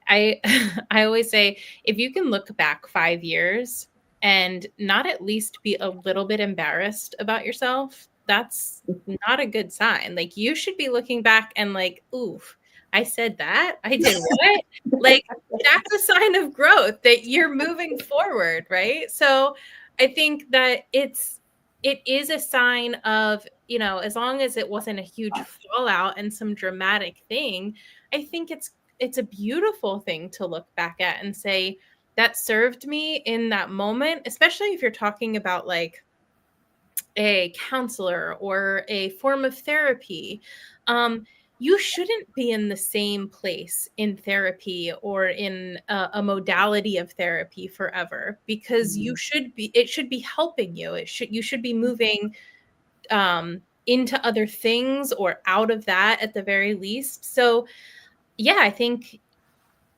I I always say, if you can look back 5 years and not at least be a little bit embarrassed about yourself, that's not a good sign. Like, you should be looking back and like, ooh, I said that? I did what? Like, that's a sign of growth, that you're moving forward, right? So I think that it is a sign of, as long as it wasn't a huge fallout and some dramatic thing, I think it's a beautiful thing to look back at and say, that served me in that moment, especially if you're talking about like a counselor or a form of therapy. You shouldn't be in the same place in therapy or in a modality of therapy forever, because it should be helping you. You should be moving into other things or out of that at the very least. So yeah, I think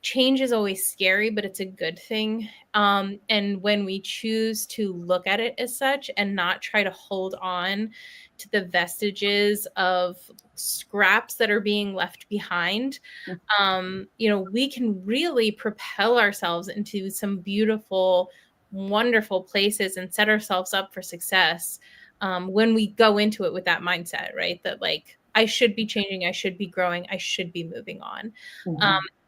change is always scary, but it's a good thing. And when we choose to look at it as such and not try to hold on to the vestiges of scraps that are being left behind, we can really propel ourselves into some beautiful, wonderful places and set ourselves up for success when we go into it with that mindset, right? That like, I should be changing, I should be growing, I should be moving on.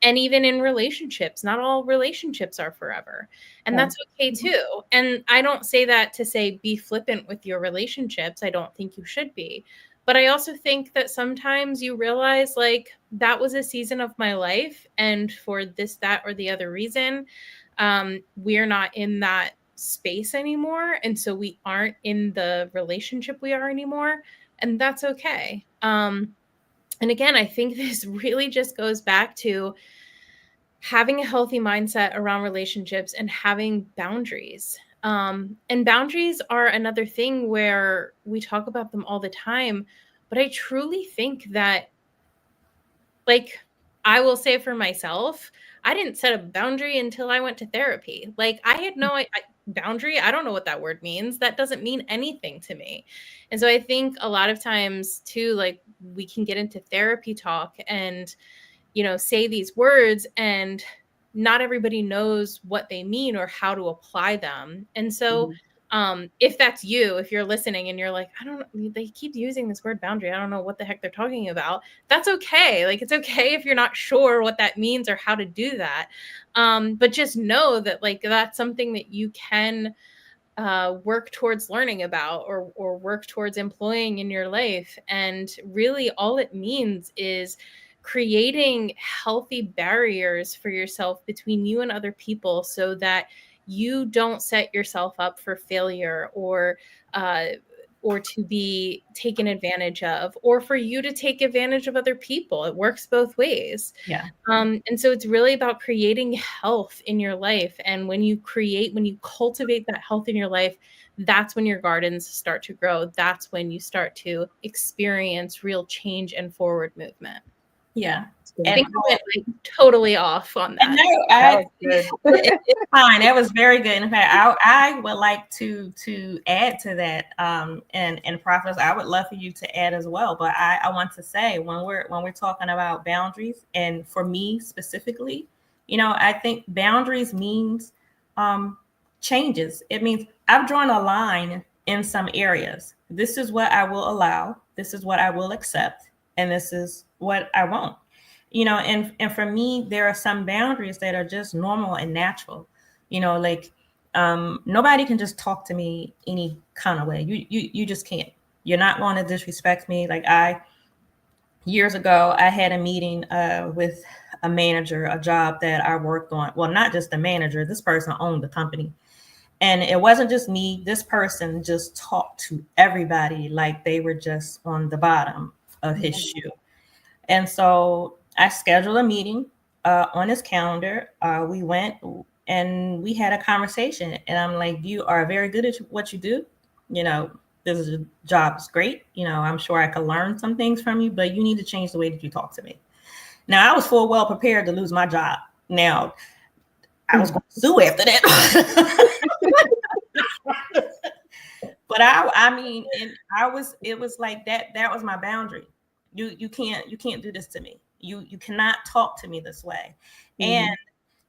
And even in relationships, not all relationships are forever. And that's okay too. And I don't say that to say be flippant with your relationships. I don't think you should be. But I also think that sometimes you realize like, that was a season of my life, and for this, that, or the other reason, we're not in that space anymore. And so we aren't in the relationship we are anymore. And that's okay. And again, I think this really just goes back to having a healthy mindset around relationships and having boundaries. And boundaries are another thing where we talk about them all the time. But I truly think that, like, I will say for myself, I didn't set a boundary until I went to therapy. Like, I had no boundary. I don't know what that word means. That doesn't mean anything to me. And so I think a lot of times too, like, we can get into therapy talk and say these words, and not everybody knows what they mean or how to apply them. And so if that's you, if you're listening and you're like, I don't know, they keep using this word boundary, I don't know what the heck they're talking about. That's okay. Like, it's okay if you're not sure what that means or how to do that. But just know that, like, that's something that you can work towards learning about, or work towards employing in your life. And really all it means is creating healthy barriers for yourself between you and other people, so that you don't set yourself up for failure, or to be taken advantage of, or for you to take advantage of other people. It works both ways. Yeah. And so it's really about creating health in your life. And when you cultivate that health in your life, that's when your gardens start to grow. That's when you start to experience real change and forward movement. Yeah. I think I went like totally off on that. That was good. It's fine. That was very good. In fact, I would like to add to that. And Prophetess, I would love for you to add as well. But I want to say, when we're talking about boundaries, and for me specifically, I think boundaries means changes. It means I've drawn a line in some areas. This is what I will allow. This is what I will accept, and this is what I won't. And for me, there are some boundaries that are just normal and natural. Like nobody can just talk to me any kind of way. You just can't. You're not going to disrespect me. Like years ago, I had a meeting with a manager, a job that I worked on. Well, not just the manager. This person owned the company. And it wasn't just me. This person just talked to everybody like they were just on the bottom of his shoe. And so I scheduled a meeting on his calendar. We went and we had a conversation. And I'm like, you are very good at what you do. This job is great. I'm sure I could learn some things from you, but you need to change the way that you talk to me. Now, I was full well prepared to lose my job. Now, I was going to sue after that. But it was like that. That was my boundary. You can't do this to me. You cannot talk to me this way. And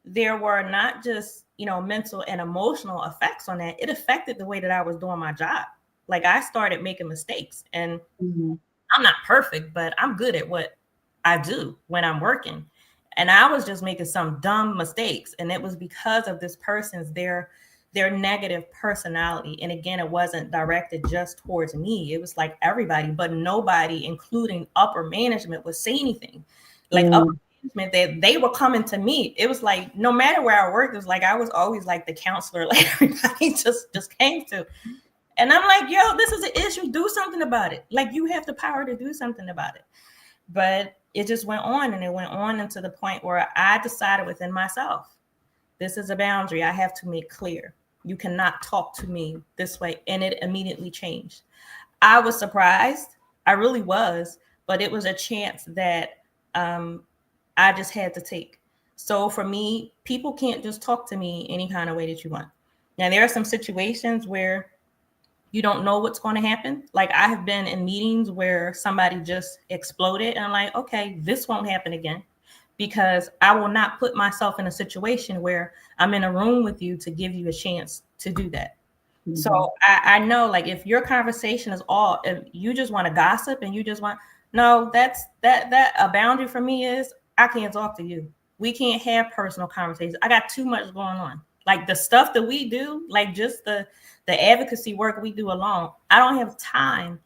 there were not just, mental and emotional effects on that. It affected the way that I was doing my job. Like, I started making mistakes, and I'm not perfect, but I'm good at what I do when I'm working. And I was just making some dumb mistakes. And it was because of this person's, their negative personality. And again, it wasn't directed just towards me. It was like everybody, but nobody, including upper management, would say anything. Like upper management, that they were coming to me. It was like, no matter where I worked, it was like I was always like the counselor, like everybody just came to. And I'm like, yo, this is an issue. Do something about it. Like, you have the power to do something about it. But it just went on, and it went on into the point where I decided within myself, this is a boundary I have to make clear. You cannot talk to me this way. And it immediately changed. I was surprised. I really was. But it was a chance that I just had to take. So for me, people can't just talk to me any kind of way that you want. Now, there are some situations where you don't know what's going to happen. Like, I have been in meetings where somebody just exploded, and I'm like, okay, this won't happen again, because I will not put myself in a situation where I'm in a room with you to give you a chance to do that. So I know, like, if your conversation is if you just want to gossip and you just want, no, that a boundary for me is, I can't talk to you. We can't have personal conversations. I got too much going on. Like, the stuff that we do, like just the advocacy work we do alone, I don't have time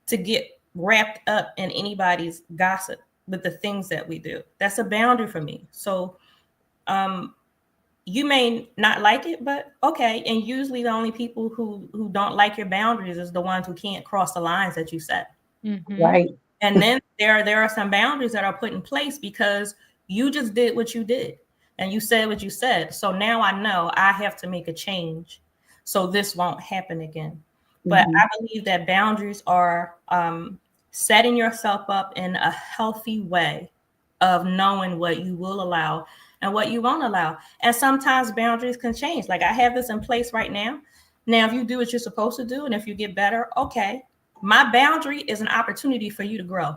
to get wrapped up in anybody's gossip with the things that we do. That's a boundary for me. So you may not like it, but okay. And usually the only people who don't like your boundaries is the ones who can't cross the lines that you set. Right. And then there are some boundaries that are put in place because you just did what you did and you said what you said. So now I know I have to make a change so this won't happen again. But I believe that boundaries are setting yourself up in a healthy way of knowing what you will allow and what you won't allow. And sometimes boundaries can change. Like, I have this in place right now. Now, if you do what you're supposed to do and if you get better, okay. My boundary is an opportunity for you to grow.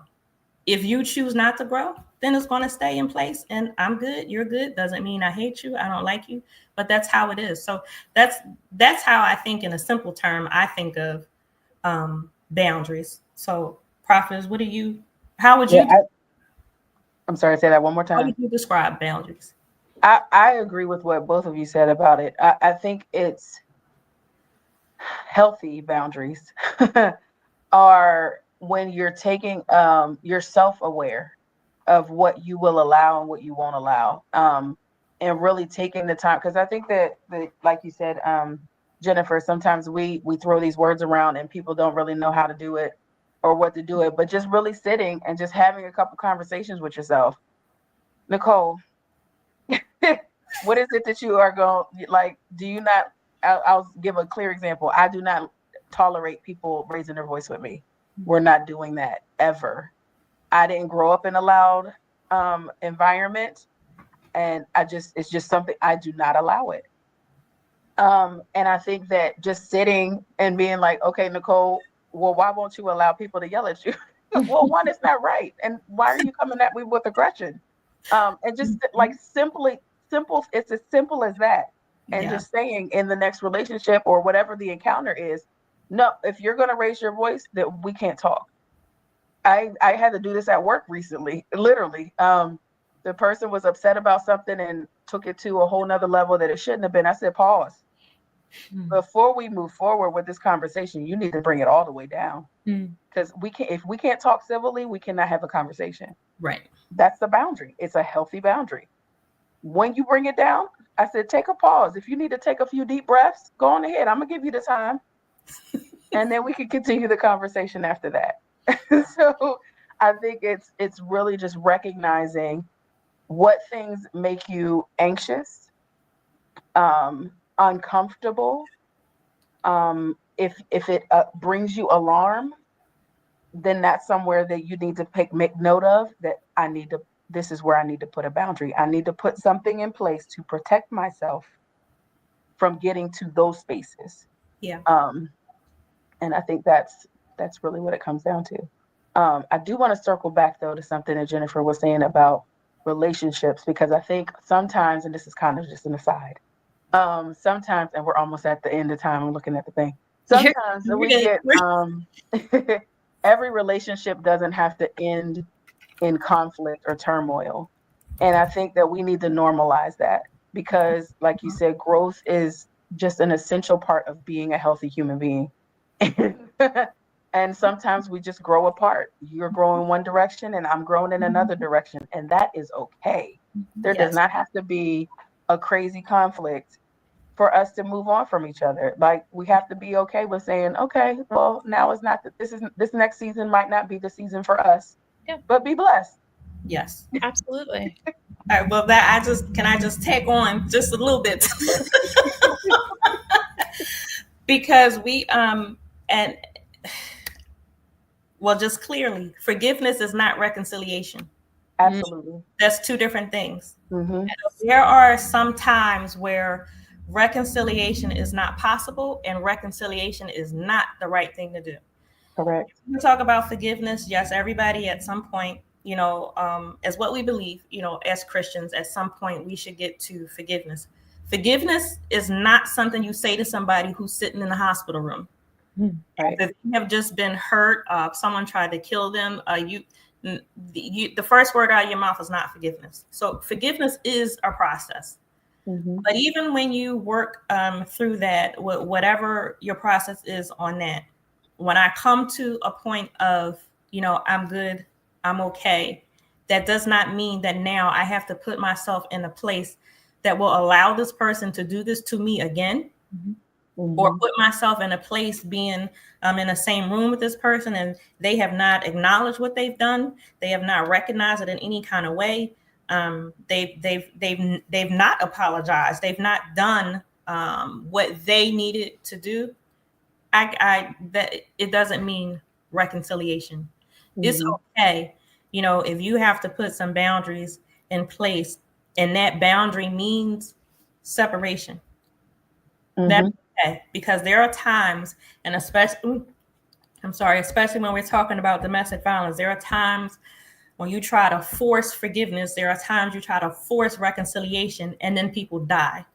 If you choose not to grow, then it's going to stay in place. And I'm good, you're good. Doesn't mean I hate you, I don't like you, but that's how it is. So that's how I think, in a simple term, I think of boundaries. So, Prophetess, how would you? I'm sorry, say that one more How time. would you describe boundaries? I agree with what both of you said about it. I think it's healthy boundaries are when you're taking, you're self-aware of what you will allow and what you won't allow, and really taking the time. Because I think that, like you said, Jennifer, sometimes we throw these words around and people don't really know how to do it or what to do it, but just really sitting and just having a couple conversations with yourself. Nicole, what is it that you are going, like, do you not, I'll give a clear example. I do not tolerate people raising their voice with me. We're not doing that ever. I didn't grow up in a loud environment, and it's just something I do not allow it. And I think that just sitting and being like, okay, Nicole, well, why won't you allow people to yell at you? Well, one, it's not right. And why are you coming at me with aggression? And just like simple, it's as simple as that. And just saying in the next relationship or whatever the encounter is, no, if you're going to raise your voice, that we can't talk. I had to do this at work recently, literally. The person was upset about something and took it to a whole nother level that it shouldn't have been. I said, pause. Before we move forward with this conversation, you need to bring it all the way down. Because if we can't talk civilly, we cannot have a conversation. Right. That's the boundary. It's a healthy boundary. When you bring it down, I said, take a pause. If you need to take a few deep breaths, go on ahead. I'm gonna give you the time. And then we can continue the conversation after that. So I think it's really just recognizing what things make you anxious, uncomfortable. If it brings you alarm, then that's somewhere that you need to make note of, that this is where I need to put a boundary. I need to put something in place to protect myself from getting to those spaces. Yeah. And I think that's really what it comes down to. I do want to circle back though to something that Jennifer was saying about relationships, because I think sometimes, and this is kind of just an aside, sometimes, and we're almost at the end of time, I'm looking at the thing. Sometimes we get, every relationship doesn't have to end in conflict or turmoil. And I think that we need to normalize that, because like you said, growth is just an essential part of being a healthy human being. And sometimes we just grow apart. You're growing one direction and I'm growing in another direction. And that is okay. There does not have to be a crazy conflict for us to move on from each other. Like, we have to be okay with saying, okay, well, now is not this next season might not be the season for us. Yeah. But be blessed. Yes, absolutely. All right. Well, can I just take on just a little bit? Because just clearly, forgiveness is not reconciliation. Absolutely. That's two different things. Mm-hmm. There are some times where reconciliation is not possible and reconciliation is not the right thing to do. Correct. We talk about forgiveness. Yes, everybody at some point, as what we believe, as Christians, at some point we should get to forgiveness. Forgiveness is not something you say to somebody who's sitting in the hospital room. Right. If you have just been hurt, someone tried to kill them, the first word out of your mouth is not forgiveness. So forgiveness is a process. Mm-hmm. But even when you work through that, whatever your process is on that, when I come to a point of, I'm good, I'm okay, that does not mean that now I have to put myself in a place that will allow this person to do this to me again. Mm-hmm. Or put myself in a place being in the same room with this person and they have not acknowledged what they've done. They have not recognized it in any kind of way. They've not apologized. They've not done what they needed to do. That it doesn't mean reconciliation. Mm-hmm. It's okay, if you have to put some boundaries in place, and that boundary means separation. Mm-hmm. That's okay, because there are times, and especially when we're talking about domestic violence, there are times when you try to force forgiveness, there are times you try to force reconciliation and then people die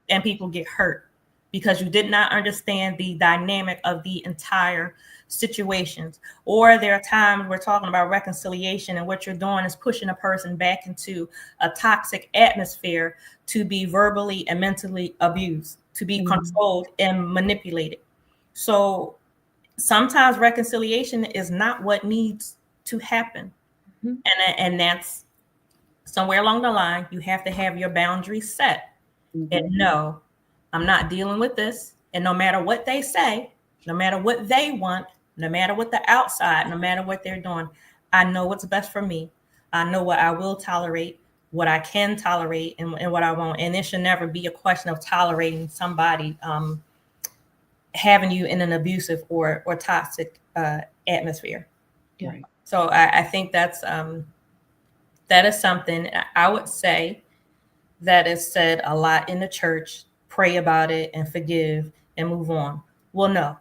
and people get hurt because you did not understand the dynamic of the entire situations. Or there are times we're talking about reconciliation and what you're doing is pushing a person back into a toxic atmosphere to be verbally and mentally abused, to be controlled and manipulated. So sometimes reconciliation is not what needs to happen. And that's somewhere along the line, you have to have your boundaries set. And no, I'm not dealing with this. And no matter what they say, no matter what they want, no matter what the outside, no matter what they're doing, I know what's best for me. I know what I will tolerate, what I can tolerate, and what I won't. And it should never be a question of tolerating somebody having you in an abusive or toxic atmosphere. Right. So I think that is something I would say that is said a lot in the church. Pray about it and forgive and move on. Well, no,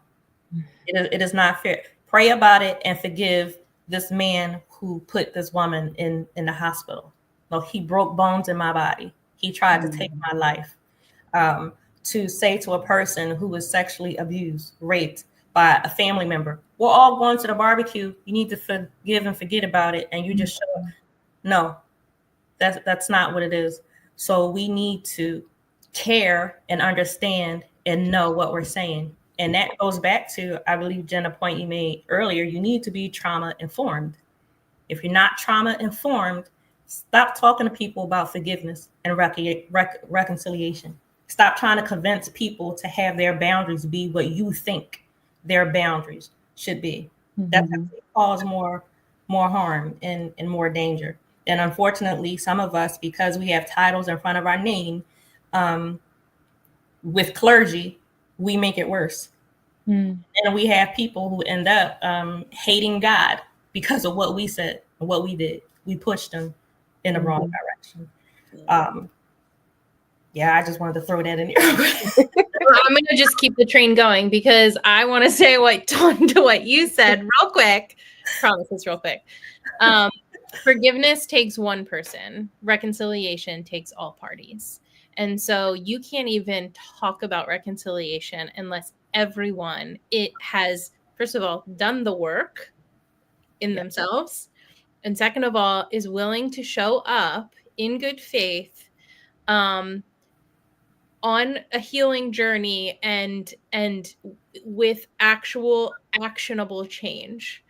it is not fair. Pray about it and forgive this man who put this woman in the hospital. No, he broke bones in my body. He tried to take my life. To say to a person who was sexually abused, raped by a family member, we're all going to the barbecue. You need to forgive and forget about it. And you just show up. No, that's not what it is. So we need to care and understand and know what we're saying. And that goes back to, I believe, Jen, a point you made earlier. You need to be trauma informed. If you're not trauma informed, stop talking to people about forgiveness and reconciliation. Stop trying to convince people to have their boundaries be what you think their boundaries should be. That's going to cause more harm and more danger. And unfortunately, some of us, because we have titles in front of our name, with clergy, we make it worse. And we have people who end up hating God because of what we said and what we did. We pushed them in the wrong direction. Yeah, I just wanted to throw that in here. I'm going to just keep the train going because I want to say to what you said real quick. Promise it's real quick. Forgiveness takes one person. Reconciliation takes all parties. And so you can't even talk about reconciliation unless everyone has, first of all, done the work in themselves. And second of all, is willing to show up in good faith on a healing journey and with actual actionable change.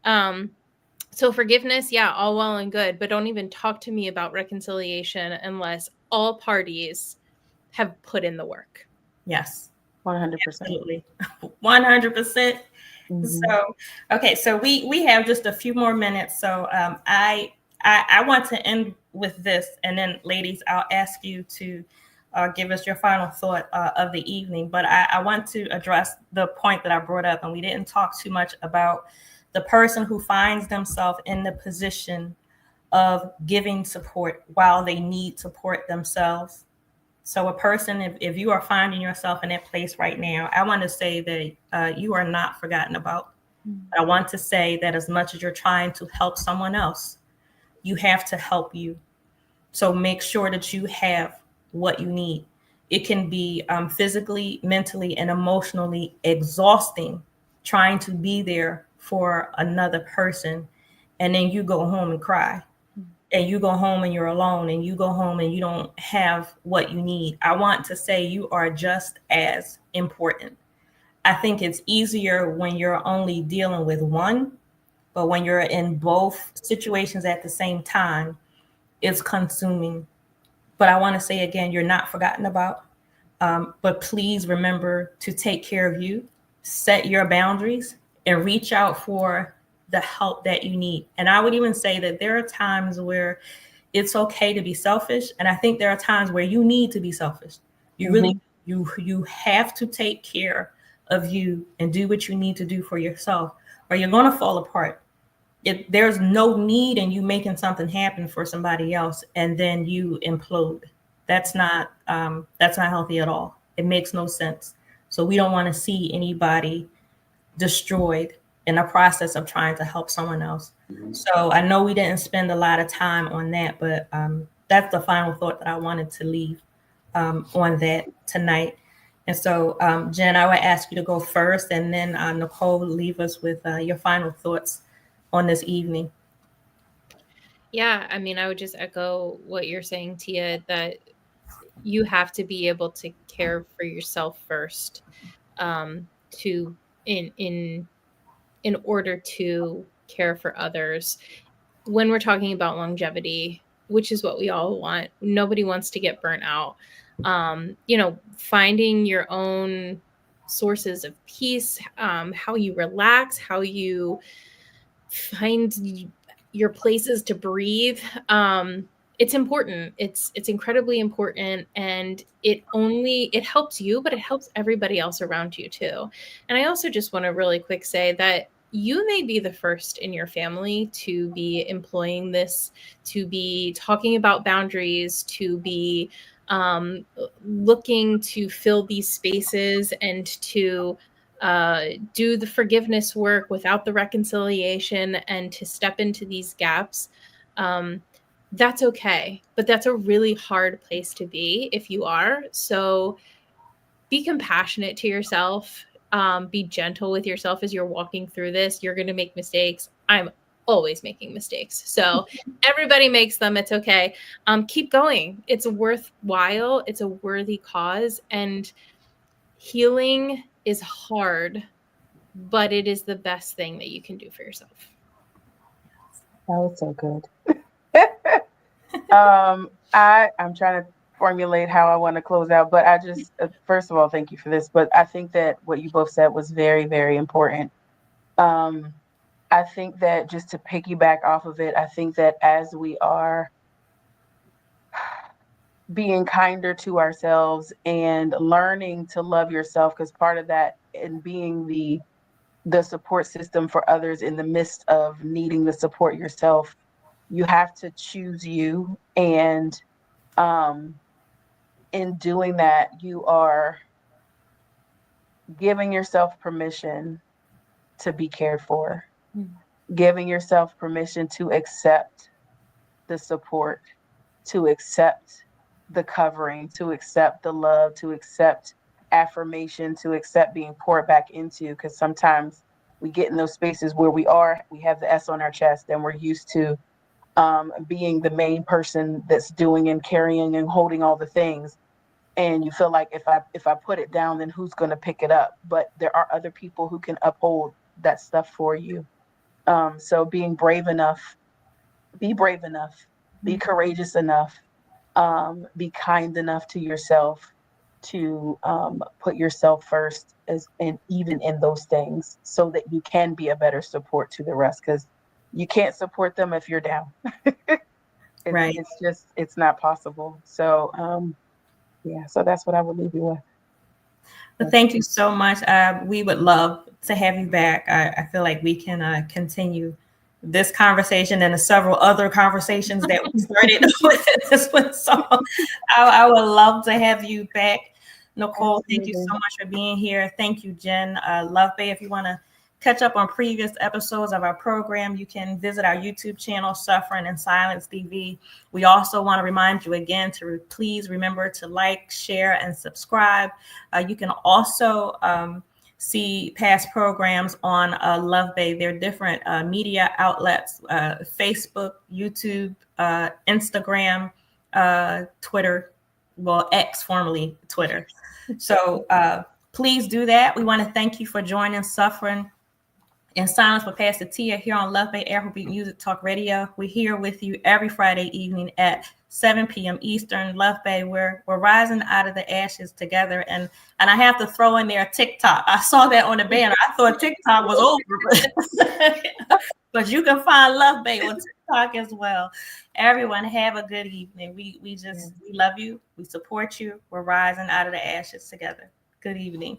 So forgiveness, yeah, all well and good, but don't even talk to me about reconciliation unless all parties have put in the work. Yes. 100%. Absolutely. 100%. So, okay. So we have just a few more minutes. So I want to end with this, and then ladies, I'll ask you to give us your final thought of the evening. But I want to address the point that I brought up, and we didn't talk too much about the person who finds themselves in the position of giving support while they need support themselves. So a person, if you are finding yourself in that place right now, I want to say that you are not forgotten about. I want to say that as much as you're trying to help someone else, you have to help you. So make sure that you have what you need. It can be physically, mentally, and emotionally exhausting trying to be there for another person. And then you go home and cry. And you go home and you're alone, and you go home and you don't have what you need. I want to say you are just as important. I think it's easier when you're only dealing with one, but when you're in both situations at the same time, it's consuming. But I want to say again, you're not forgotten about. But please remember to take care of you, set your boundaries, and reach out for the help that you need. And I would even say that there are times where it's okay to be selfish. And I think there are times where you need to be selfish. You really, you have to take care of you and do what you need to do for yourself, or you're going to fall apart. There's no need in you making something happen for somebody else and then you implode. That's not healthy at all. It makes no sense. So we don't want to see anybody destroyed in the process of trying to help someone else. So I know we didn't spend a lot of time on that, but that's the final thought that I wanted to leave on that tonight. And so, Jen, I would ask you to go first, and then Nicole, leave us with your final thoughts on this evening. Yeah, I mean, I would just echo what you're saying, Tia, that you have to be able to care for yourself first, to in order to care for others. When we're talking about longevity, which is what we all want, nobody wants to get burnt out. Finding your own sources of peace, how you relax, how you find your places to breathe. It's important. It's incredibly important, and it helps you, but it helps everybody else around you too. And I also just want to really quick say that you may be the first in your family to be employing this, to be talking about boundaries, to be looking to fill these spaces, and to do the forgiveness work without the reconciliation, and to step into these gaps. That's okay, but that's a really hard place to be if you are. So be compassionate to yourself. Be gentle with yourself as you're walking through this. You're going to make mistakes. I'm always making mistakes. So everybody makes them. It's okay. Keep going. It's worthwhile. It's a worthy cause. And healing is hard, but it is the best thing that you can do for yourself. That was so good. I'm trying to formulate how I want to close out, but I just, first of all, thank you for this. But I think that what you both said was very, very important. I think that just to piggyback off of it, I think that as we are being kinder to ourselves and learning to love yourself, because part of that in being the support system for others in the midst of needing the support yourself, you have to choose you. And in doing that, you are giving yourself permission to be cared for, giving yourself permission to accept the support, to accept the covering, to accept the love, to accept affirmation, to accept being poured back into. Because sometimes we get in those spaces where we have the S on our chest, and we're used to being the main person that's doing and carrying and holding all the things. And you feel like if I put it down, then who's going to pick it up? But there are other people who can uphold that stuff for you. So being brave enough, be courageous enough, be kind enough to yourself to put yourself first, and even in those things, so that you can be a better support to the rest. Because you can't support them if you're down. Right. It's not possible. So yeah, so that's what I would leave you with. Well, thank you so much. We would love to have you back. I feel like we can continue this conversation and the several other conversations that we started with this one. So I would love to have you back. Nicole, thank you so much for being here. Thank you, Jen. Love Bay, if you want to catch up on previous episodes of our program, you can visit our YouTube channel, Suffering in Silence TV. We also want to remind you again to please remember to like, share, and subscribe. You can also see past programs on Love Bay. There are different media outlets, Facebook, YouTube, Instagram, Twitter, well, X, formerly Twitter. So please do that. We want to thank you for joining Suffering in Silence with Pastor Tia here on Love Bay Afrobeat Music Talk Radio. We're here with you every Friday evening at 7 p.m. Eastern. Love Bay, we're rising out of the ashes together. And I have to throw in there TikTok. I saw that on the banner. I thought TikTok was over. But you can find Love Bay on TikTok as well. Everyone, have a good evening. We love you. We support you. We're rising out of the ashes together. Good evening.